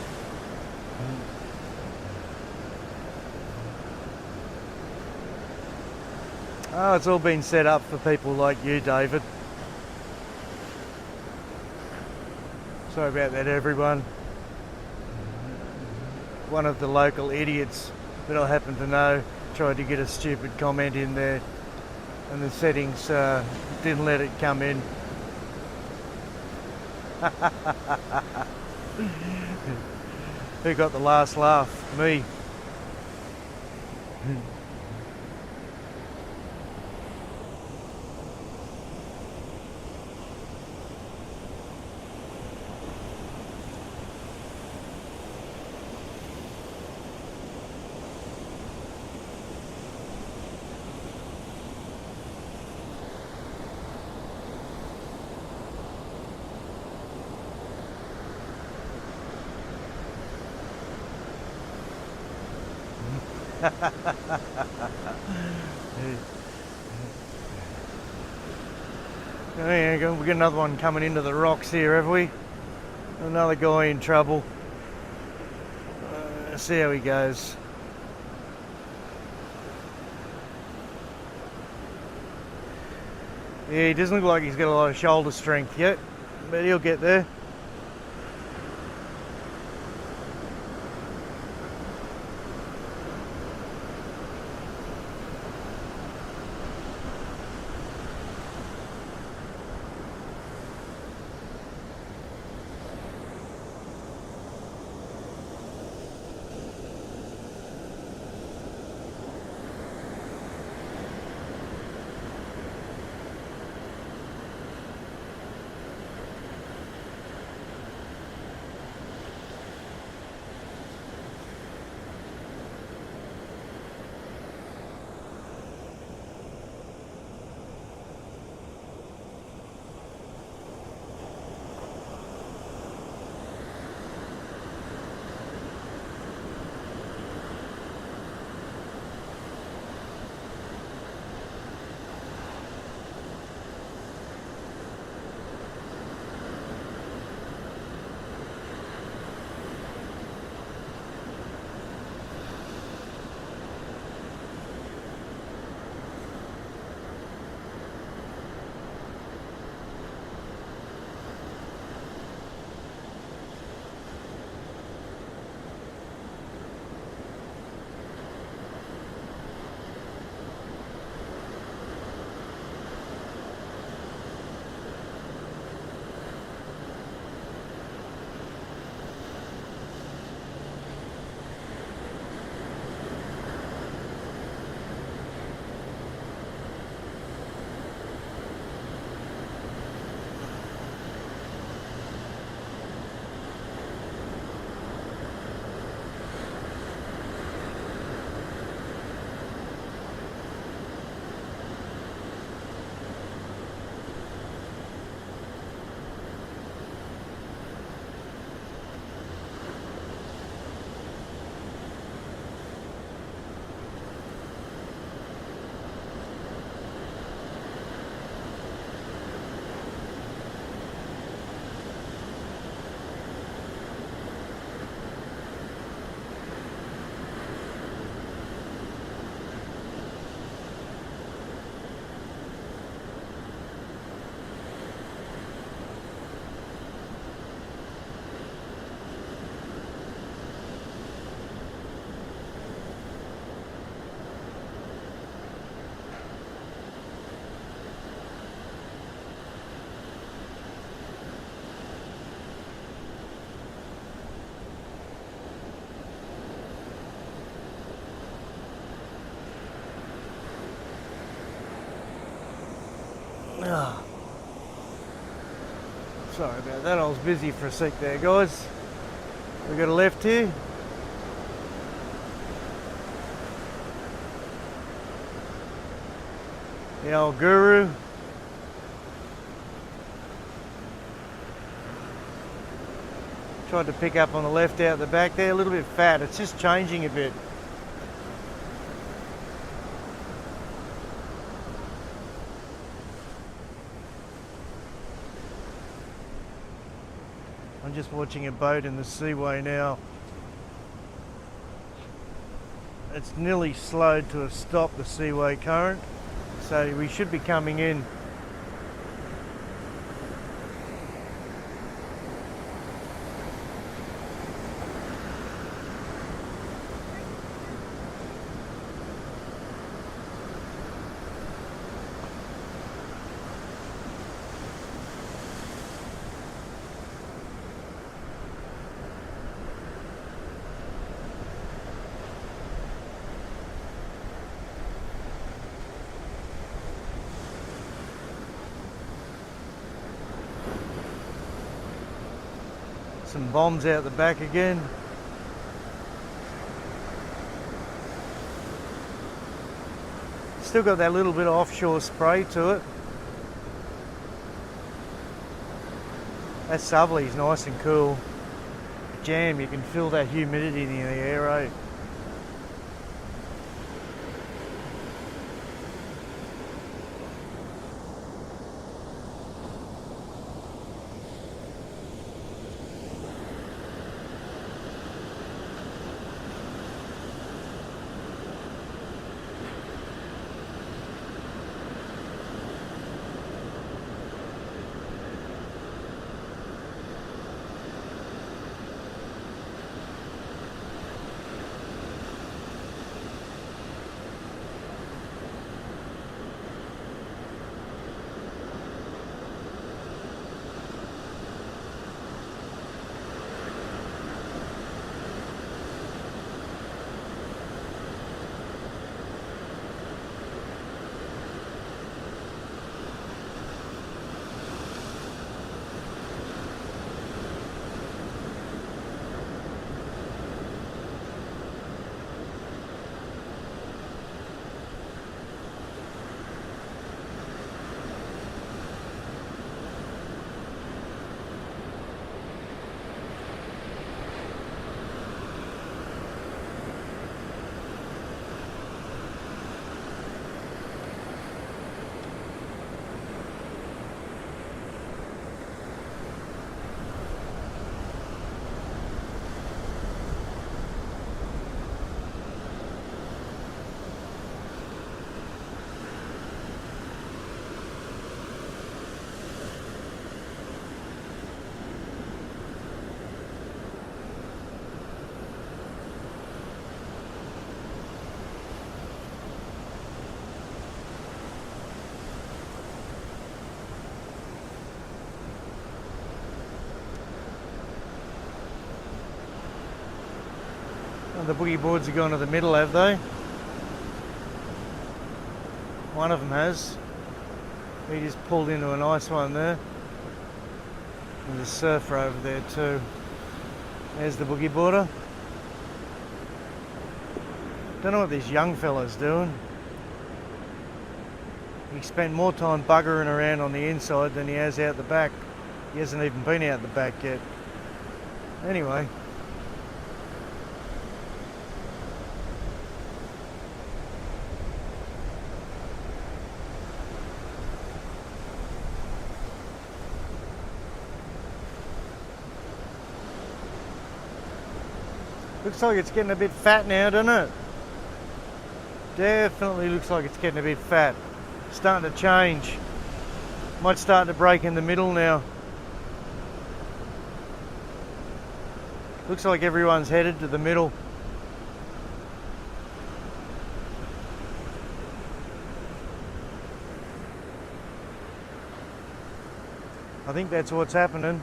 Oh, it's all been set up for people like you, David. Sorry about that, everyone. One of the local idiots that I happen to know tried to get a stupid comment in there, and the settings didn't let it come in. Who got the last laugh? Me. We've got another one coming into the rocks here, have we? Another guy in trouble. Let's see how he goes. Yeah, he doesn't look like he's got a lot of shoulder strength yet, but he'll get there. Oh. Sorry about that, I was busy for a sec there, guys. We got a left here. The old guru. Tried to pick up on the left out the back there, a little bit fat. It's just changing a bit. I'm just watching a boat in the seaway now. It's nearly slowed to a stop, the seaway current, so we should be coming in. Some bombs out the back again. Still got that little bit of offshore spray to it. That southerly's nice and cool. Jam, you can feel that humidity in the air, eh? Oh, the boogie boards have gone to the middle, have they? One of them has. He just pulled into a nice one there. There's a surfer over there too. There's the boogie boarder. Don't know what this young fella's doing. He spent more time buggering around on the inside than he has out the back. He hasn't even been out the back yet. Anyway. Looks like it's getting a bit fat now, doesn't it? Definitely looks like it's getting a bit fat. Starting to change. Might start to break in the middle now. Looks like everyone's headed to the middle. I think that's what's happening.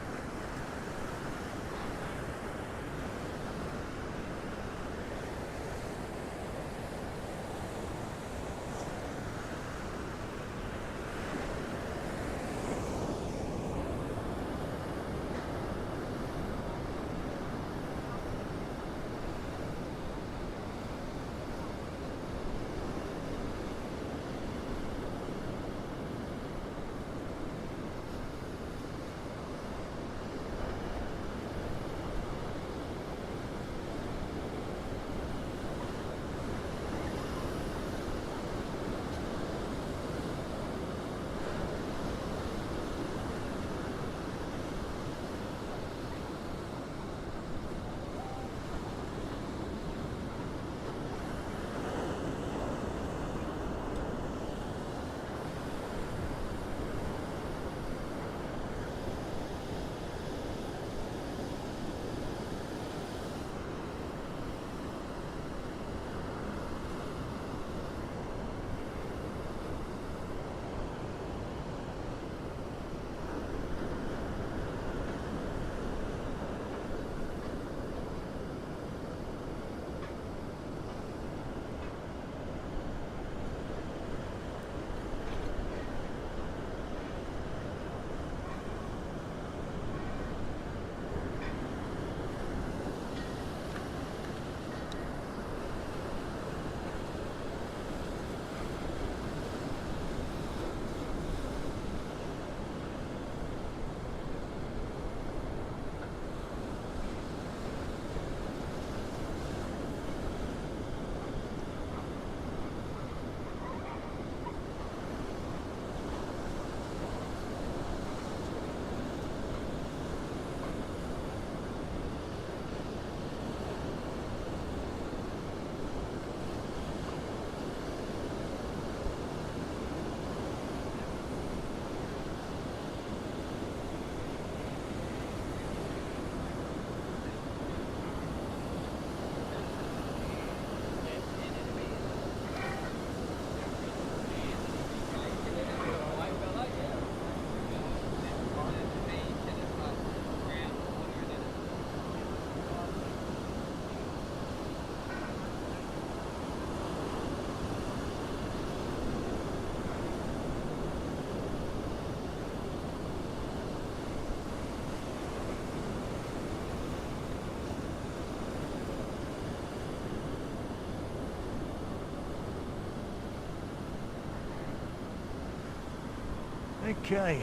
Okay.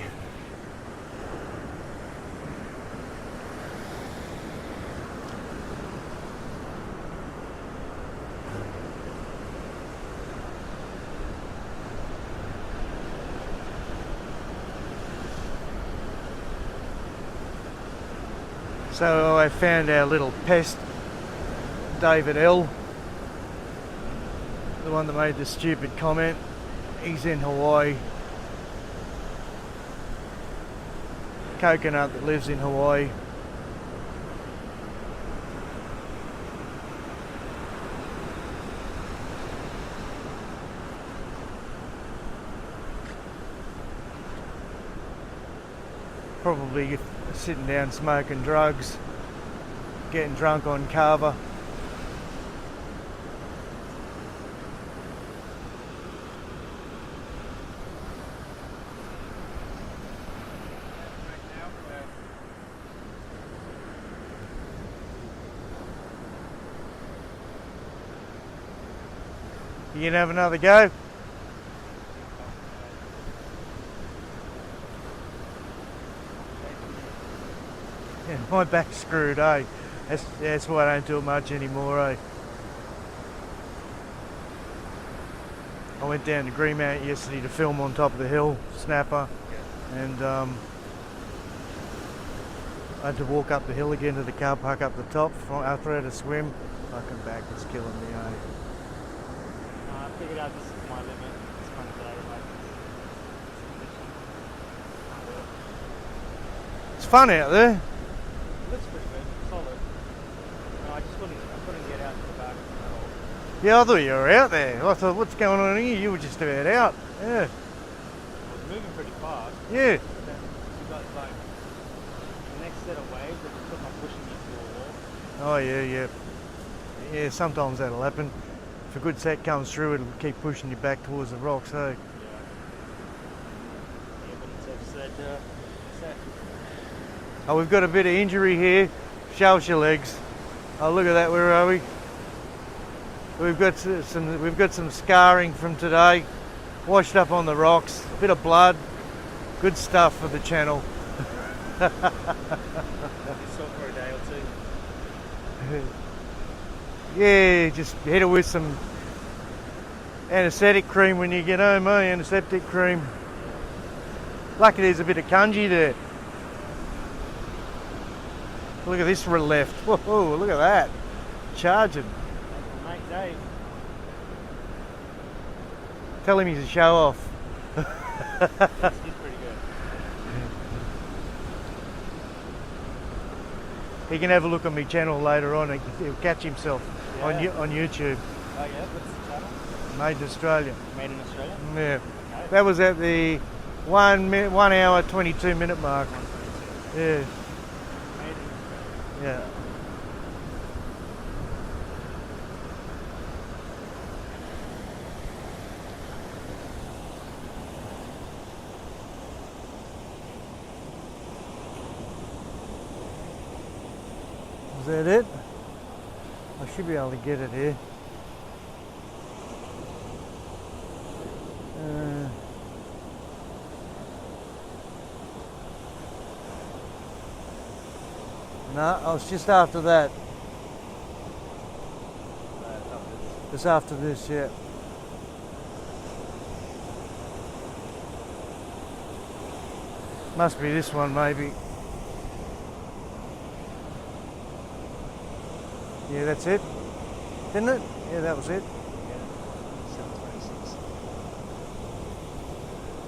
So I found our little pest, David L, the one that made the stupid comment. He's in Hawaii. Coconut that lives in Hawaii. Probably sitting down smoking drugs, getting drunk on kava. You gonna have another go? Yeah, my back's screwed, eh? That's why I don't do it much anymore, eh? I went down to Greenmount yesterday to film on top of the hill, snapper, and I had to walk up the hill again to the car park up the top after I had a swim. Fucking back was killing me, eh? I figured out this is my limit. It's kind of day, like It's fun out there. it looks pretty good, solid. No, I couldn't get out to the back at all. Yeah, I thought you were out there. I thought, what's going on here? You were just about out. Yeah. It was moving pretty fast. Yeah. But then you got like the next set of waves that just took on pushing you to a wall. Oh yeah, yeah. Yeah, sometimes that'll happen. If a good set comes through, it'll keep pushing you back towards the rocks, eh? Yeah, but it's set. Oh, we've got a bit of injury here. Shelter your legs. Oh, look at that. Where are we? We've got some scarring from today. Washed up on the rocks. A bit of blood. Good stuff for the channel. It's sore for a day or two. Yeah, just hit it with some anaesthetic cream when you get home, eh? Antiseptic cream. Lucky there's a bit of kanji there. Look at this left. Whoa, look at that. Charging. Mate, Dave. Tell him he's a show off. He's pretty good. He can have a look on my channel later on and he'll catch himself on YouTube. Oh yeah, what's the channel? Made in Australia. Made in Australia? Yeah. Okay. That was at the 1 hour 22 minute mark. Yeah. Made in Yeah. Is that it? I should be able to get it here. No, I was just after that. Just after this, yeah. Must be this one, maybe. Yeah, that's it. Didn't it? Yeah, that was it. 726.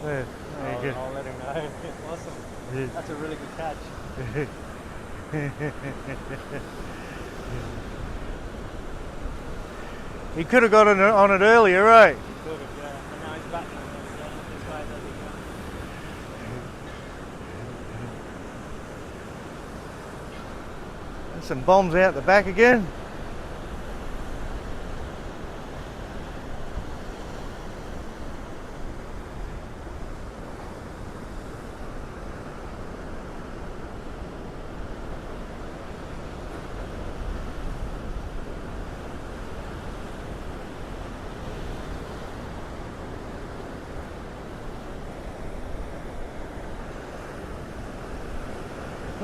Yeah, there you I'll let him know. Awesome. go. That's a really good catch. He could have got on it earlier, right? Good, yeah. And now he's back on this guy does it. And some bombs out the back again.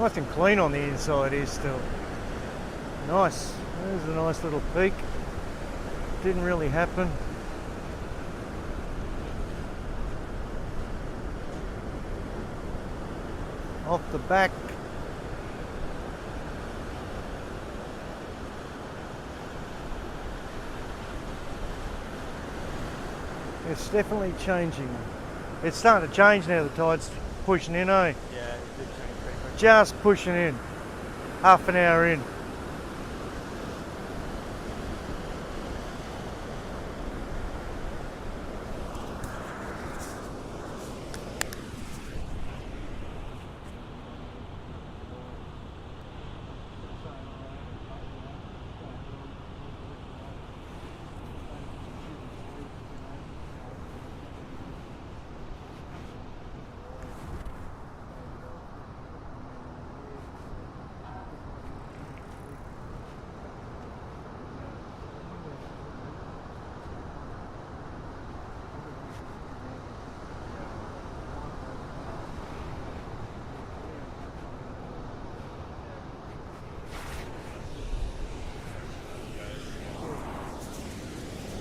Nice and clean on the inside here still. Nice. There's a nice little peak. Didn't really happen. Off the back. It's definitely changing. It's starting to change now, the tide's pushing in, eh? Yeah, it did change pretty quick. Just pushing in. Half an hour in.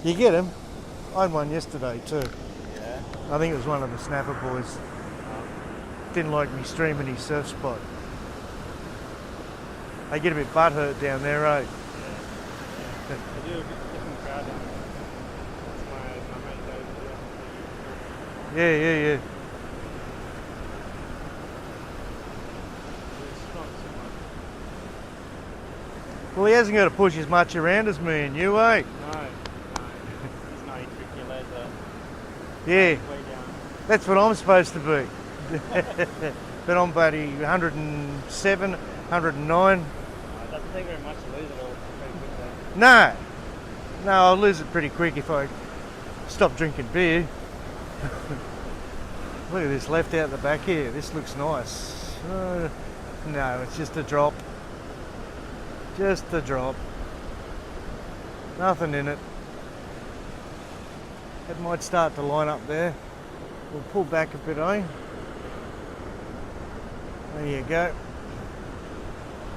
You get him? I had one yesterday too. Yeah. I think it was one of the snapper boys. Didn't like me streaming his surf spot. They get a bit butthurt down there, eh? Yeah. They do a bit different crowd down there. That's my mate goes. Yeah. It's not too much. Well, he hasn't got to push as much around as me and you, eh? No. He's not tricky leather. Yeah, Way down. that's what I'm supposed to be. But I'm bloody 107, 109. Doesn't take very much to lose it all pretty quickly. No, I'll lose it pretty quick if I stop drinking beer. Look at this left out the back here. This looks nice. No, it's just a drop. Just a drop. Nothing in it. It might start to line up there. We'll pull back a bit, eh? There you go.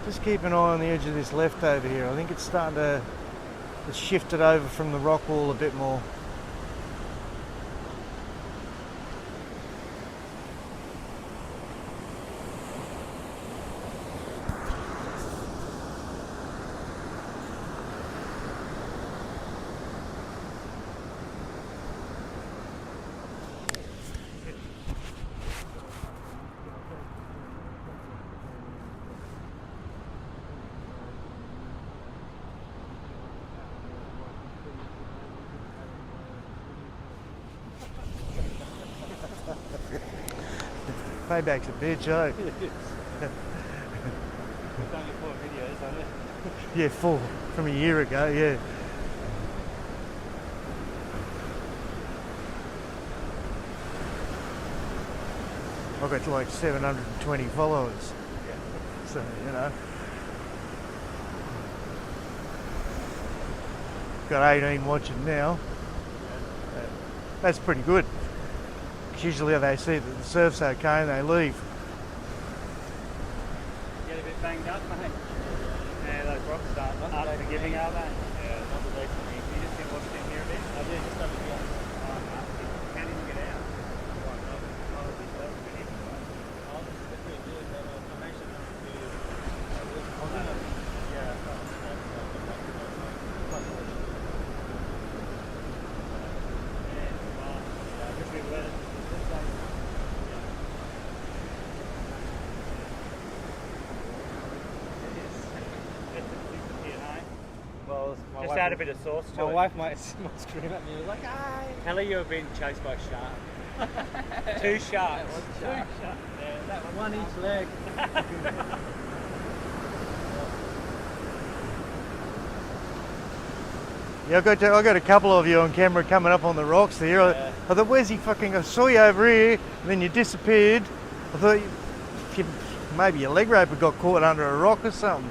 Just keep an eye on the edge of this left over here. I think it's starting to shift it over from the rock wall a bit more. Payback's a bitch, eh? It's only 4 videos, isn't it? Yeah, 4 from a year ago, yeah. I've got like 720 followers. Yeah. So, you know. Got 18 watching now. That's pretty good. Usually they see that the surf's okay and they leave. Get a bit banged up, mate. Yeah, those rocks aren't forgiving, are they? Yeah, not the day for me. You just been watching in here a bit? I did, just over here. Oh, no. You can't even get out. Just add a bit of sauce to it. My wife might scream at me like, "Aye!" Tell her you've been chased by a shark. 2 sharks. Two sharks. Yeah, that One each leg. Yeah, I got a couple of you on camera coming up on the rocks there. Yeah. I thought, where's he fucking? I saw you over here, and then you disappeared. I thought maybe your leg rope had got caught under a rock or something.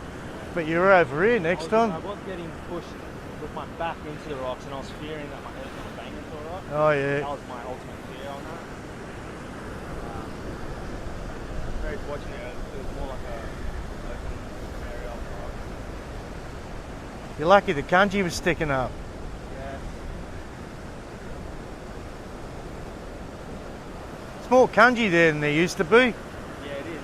But you were over here next time. I was getting pushed with my back into the rocks, and I was fearing that my head was going to bang into a rock. Oh yeah. That was my ultimate fear on that. Very fortunate. It was more like a You're lucky the kanji was sticking up. Yeah. It's more kanji there than there used to be. Yeah, it is.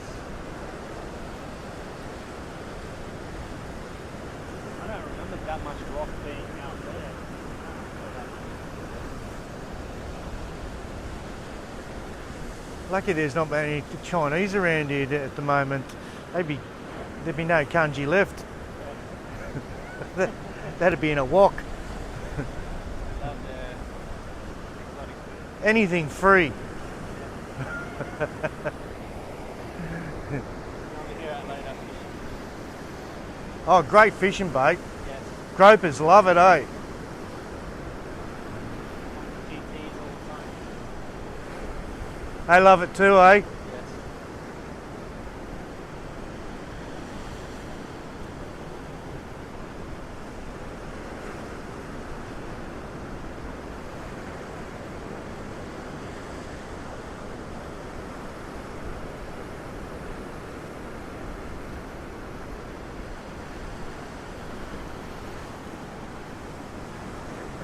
I don't remember that much rock being out there. Lucky there's not many Chinese around here at the moment. There'd be no kanji left. That'd be in a wok. Love their exotic food. Anything free. Over here at later. Oh, great fishing bait. Yes. Gropers love it, eh? GTs all the time. They love it too, eh? Yes.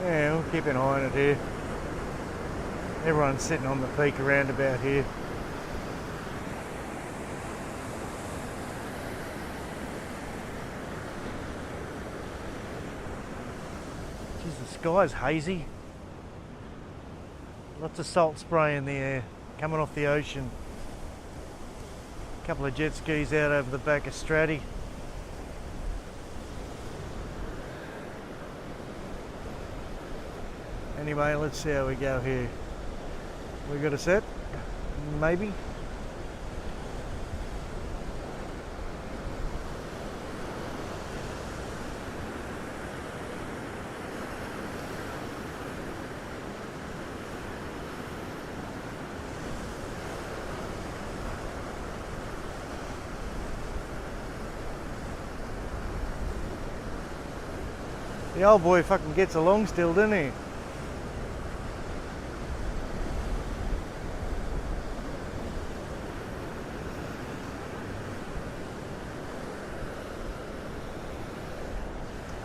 Yeah, we'll keep an eye on it here. Everyone's sitting on the peak around about here. Geez, the sky's hazy. Lots of salt spray in the air, coming off the ocean. A couple of jet skis out over the back of Stratty. Anyway, let's see how we go here. We got a set? Maybe? The old boy fucking gets along still, doesn't he?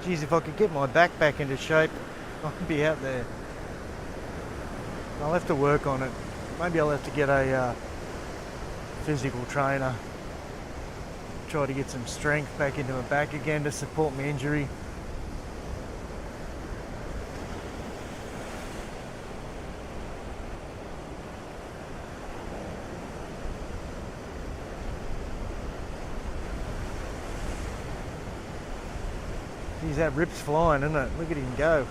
Geez, if I could get my back into shape, I'd be out there. I'll have to work on it. Maybe I'll have to get a physical trainer. Try to get some strength back into my back again to support my injury. Geez, that rip's flying, isn't it? Look at him go.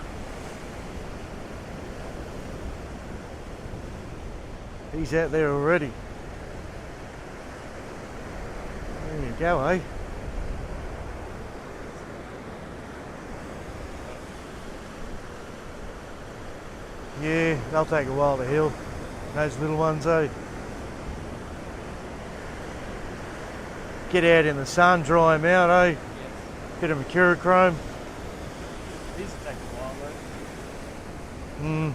He's out there already. There you go, eh? Yeah, they'll take a while to heal. Those little ones, eh? Get out in the sun, dry them out, eh? Bit of mercurochrome. These take a while though.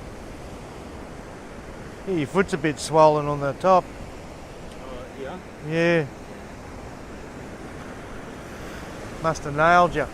Yeah, your foot's a bit swollen on the top. Yeah. Yeah. Must have nailed you.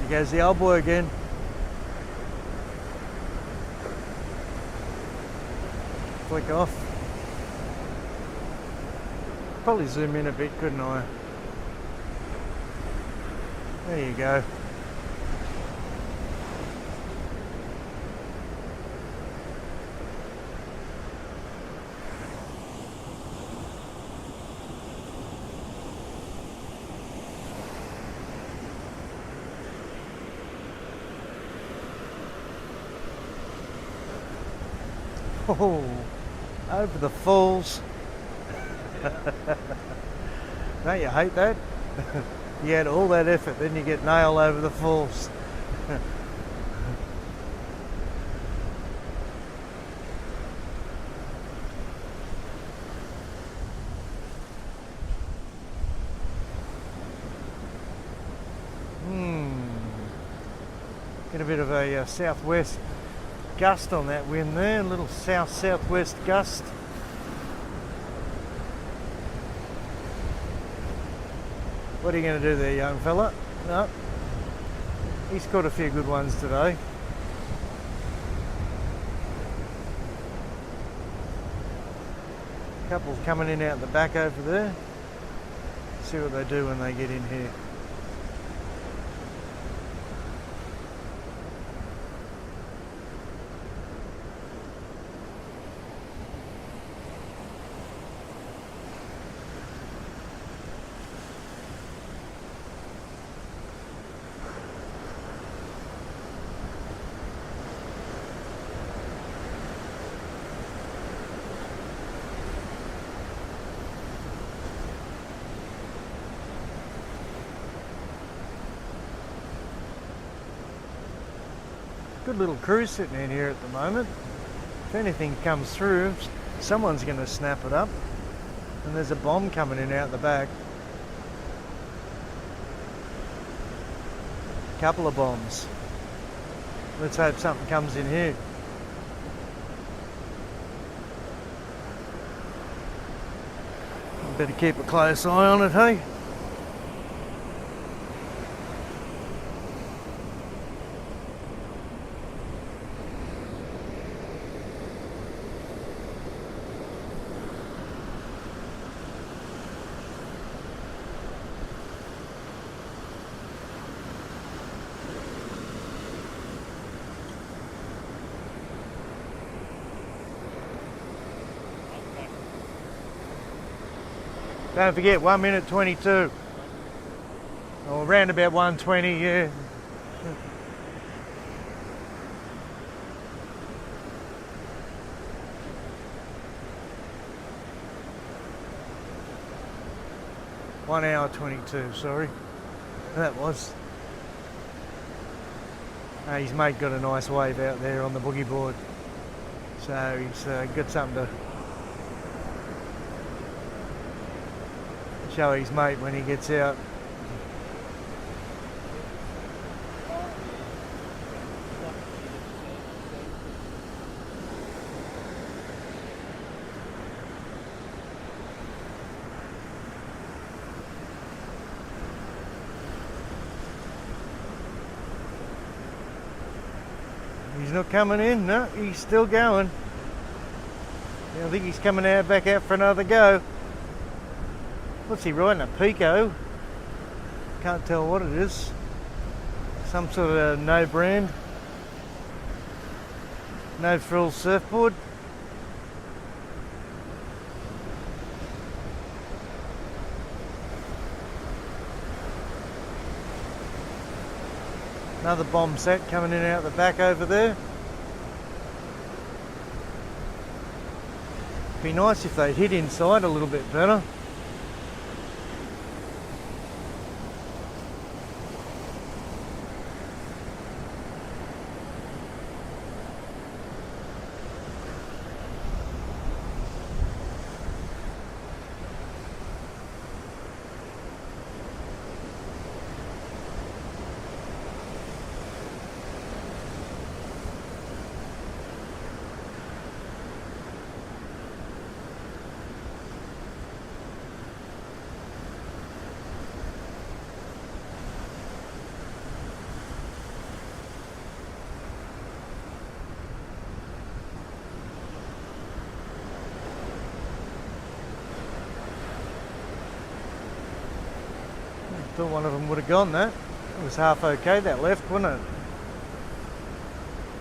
Here goes the old boy again. Flick off. Probably zoom in a bit, couldn't I? There you go. Oh, over the falls. Don't you hate that? You had all that effort, then you get nailed over the falls. Get a bit of a southwest gust on that wind there, a little south-southwest gust. What are you going to do there, young fella? No. He's caught a few good ones today. Couple coming in out the back over there. See what they do when they get in here. Good little crew sitting in here at the moment. If anything comes through, someone's going to snap it up. And there's a bomb coming in out the back. Couple of bombs. Let's hope something comes in here. Better keep a close eye on it, hey? Don't forget, 1 minute 22. Or around about 1:20, yeah. One hour 22, sorry. That was. His mate got a nice wave out there on the boogie board. So he's got something to show his mate when he gets out. He's not coming in, no, he's still going. I think he's coming out back out for another go. What's he riding, a Pico? Can't tell what it is. Some sort of no brand, no frill surfboard. Another bomb set coming in out the back over there. Be nice if they hit inside a little bit better. Thought one of them would have gone that. It was half okay, that left, wasn't it?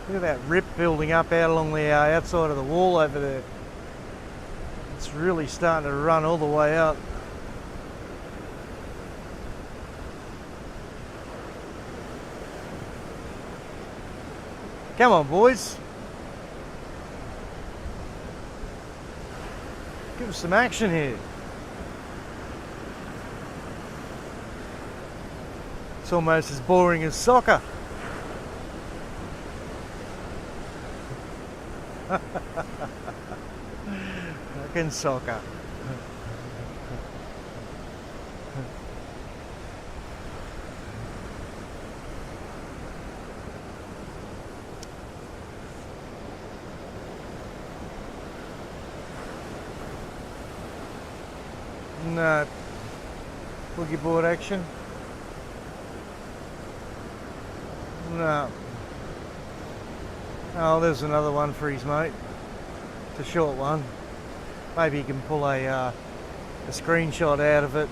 Look at that rip building up out along the outside of the wall over there. It's really starting to run all the way out. Come on, boys. Give us some action here. It's almost as boring as soccer. Fucking soccer. in boogie board action? No. Oh, there's another one for his mate. It's a short one. Maybe he can pull a screenshot out of it.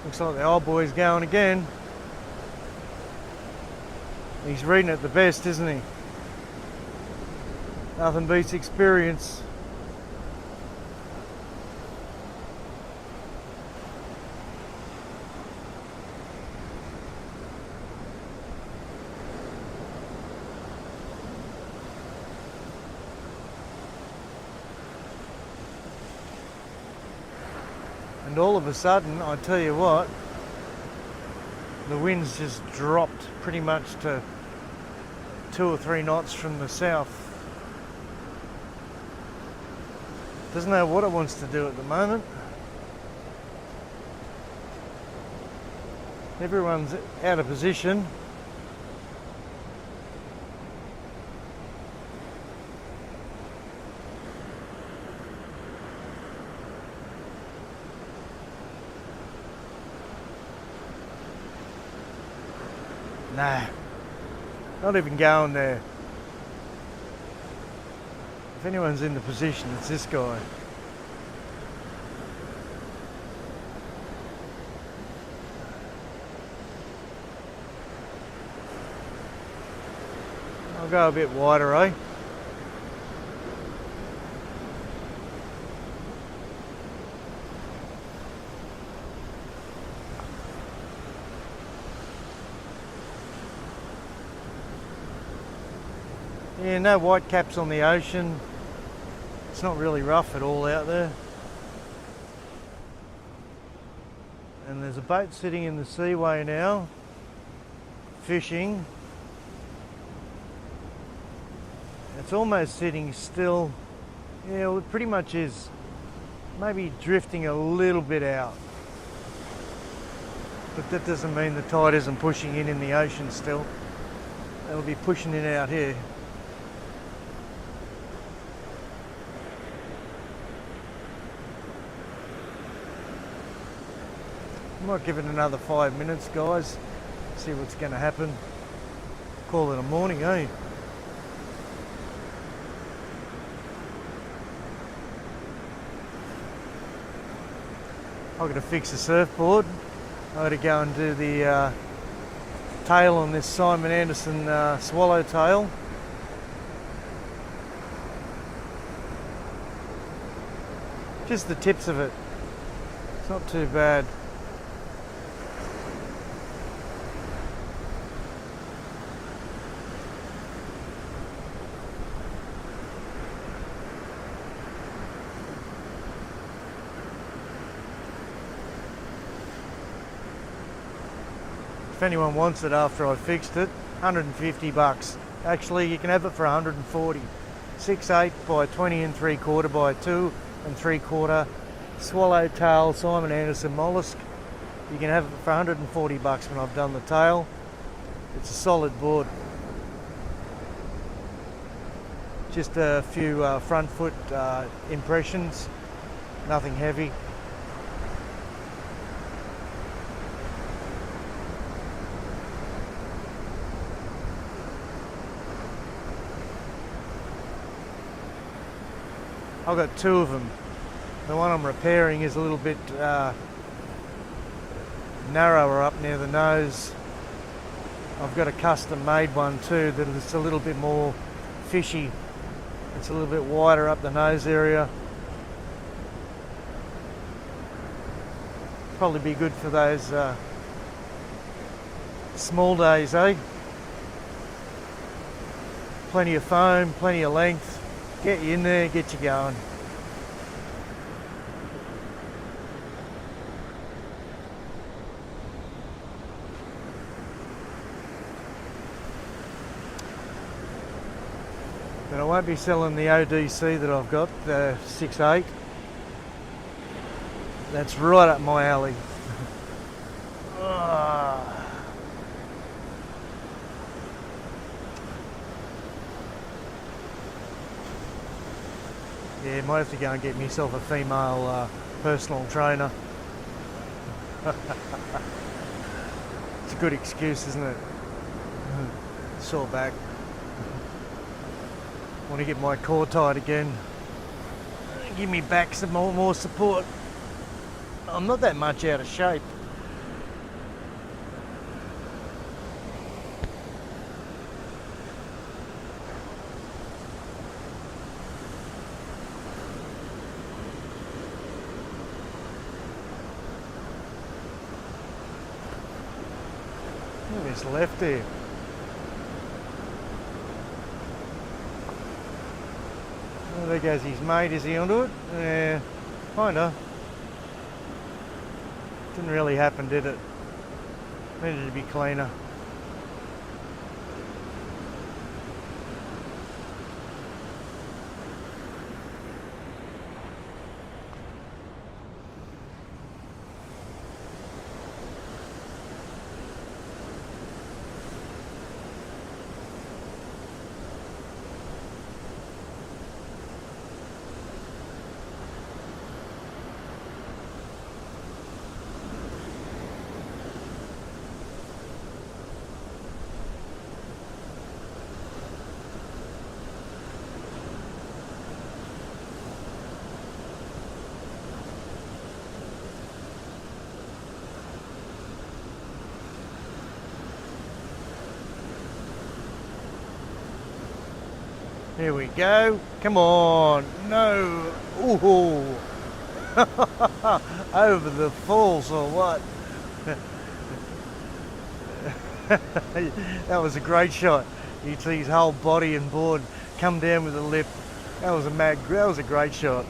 Looks like the old boy's going again. He's reading it the best, isn't he? Nothing beats experience. And all of a sudden, I tell you what, the wind's just dropped pretty much to 2 or 3 knots from the south. Doesn't know what it wants to do at the moment. Everyone's out of position. Nah, not even going there. If anyone's in the position, it's this guy. I'll go a bit wider, eh? Yeah, no white caps on the ocean. It's not really rough at all out there. And there's a boat sitting in the seaway now, fishing. It's almost sitting still. Yeah, well, it pretty much is. Maybe drifting a little bit out. But that doesn't mean the tide isn't pushing in the ocean still. It'll be pushing in out here. I might give it another 5 minutes, guys. See what's going to happen. Call it a morning, eh? I've got to fix the surfboard. I've got to go and do the tail on this Simon Anderson swallowtail. Just the tips of it. It's not too bad. If anyone wants it after I fixed it, 150 bucks. Actually, you can have it for 140. 6/8 by 20 3/4 by 2 3/4 swallowtail Simon Anderson mollusk. You can have it for 140 bucks when I've done the tail. It's a solid board. Just a few front foot impressions, nothing heavy. I've got 2 of them. The one I'm repairing is a little bit narrower up near the nose. I've got a custom made one too that is a little bit more fishy. It's a little bit wider up the nose area. Probably be good for those small days, eh? Plenty of foam, plenty of length. Get you in there, get you going. But I won't be selling the ODC that I've got, the 6.8. That's right up my alley. Yeah, might have to go and get myself a female personal trainer. It's a good excuse, isn't it? Sore back. Want to get my core tight again. Give me back some more support. I'm not that much out of shape. Look at this left there. Oh, there goes his mate. Is he onto it? Yeah, kinda. Didn't really happen, did it? Needed to be cleaner. Here we go. Come on. No. Ooh. Over the falls or what? That was a great shot. You see his whole body and board come down with the lip. That was a great shot.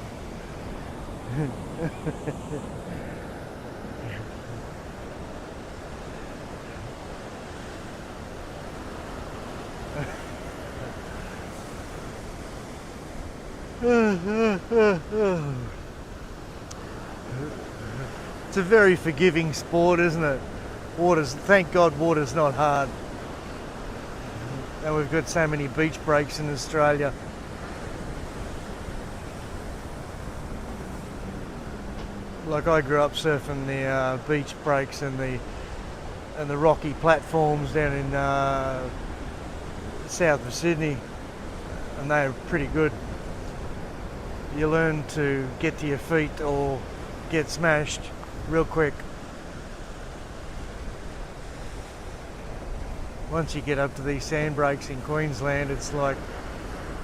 It's a very forgiving sport, isn't it? Thank God water's not hard. And we've got so many beach breaks in Australia. Like I grew up surfing the beach breaks and the rocky platforms down in south of Sydney, and they're pretty good. You learn to get to your feet or get smashed real quick. Once you get up to these sand breaks in Queensland, it's like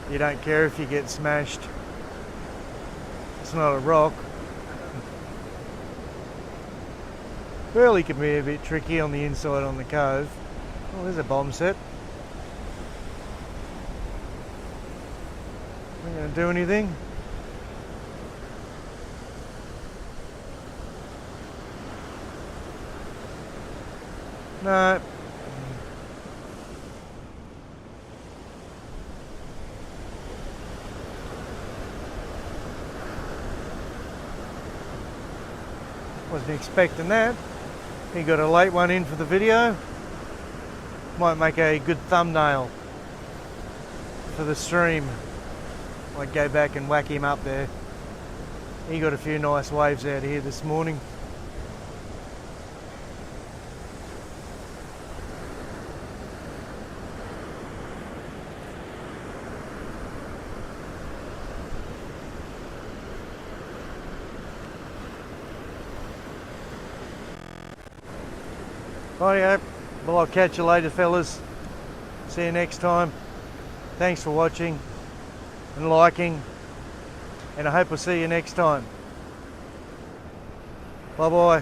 you don't care if you get smashed. It's not a rock. Burley can be a bit tricky on the inside on the cove. Oh, there's a bomb set. Not going to do anything. No. Wasn't expecting that. He got a late one in for the video. Might make a good thumbnail for the stream. Might go back and whack him up there. He got a few nice waves out here this morning. Rightio. Well, I'll catch you later, fellas. See you next time. Thanks for watching and liking, and I hope I'll see you next time. Bye bye.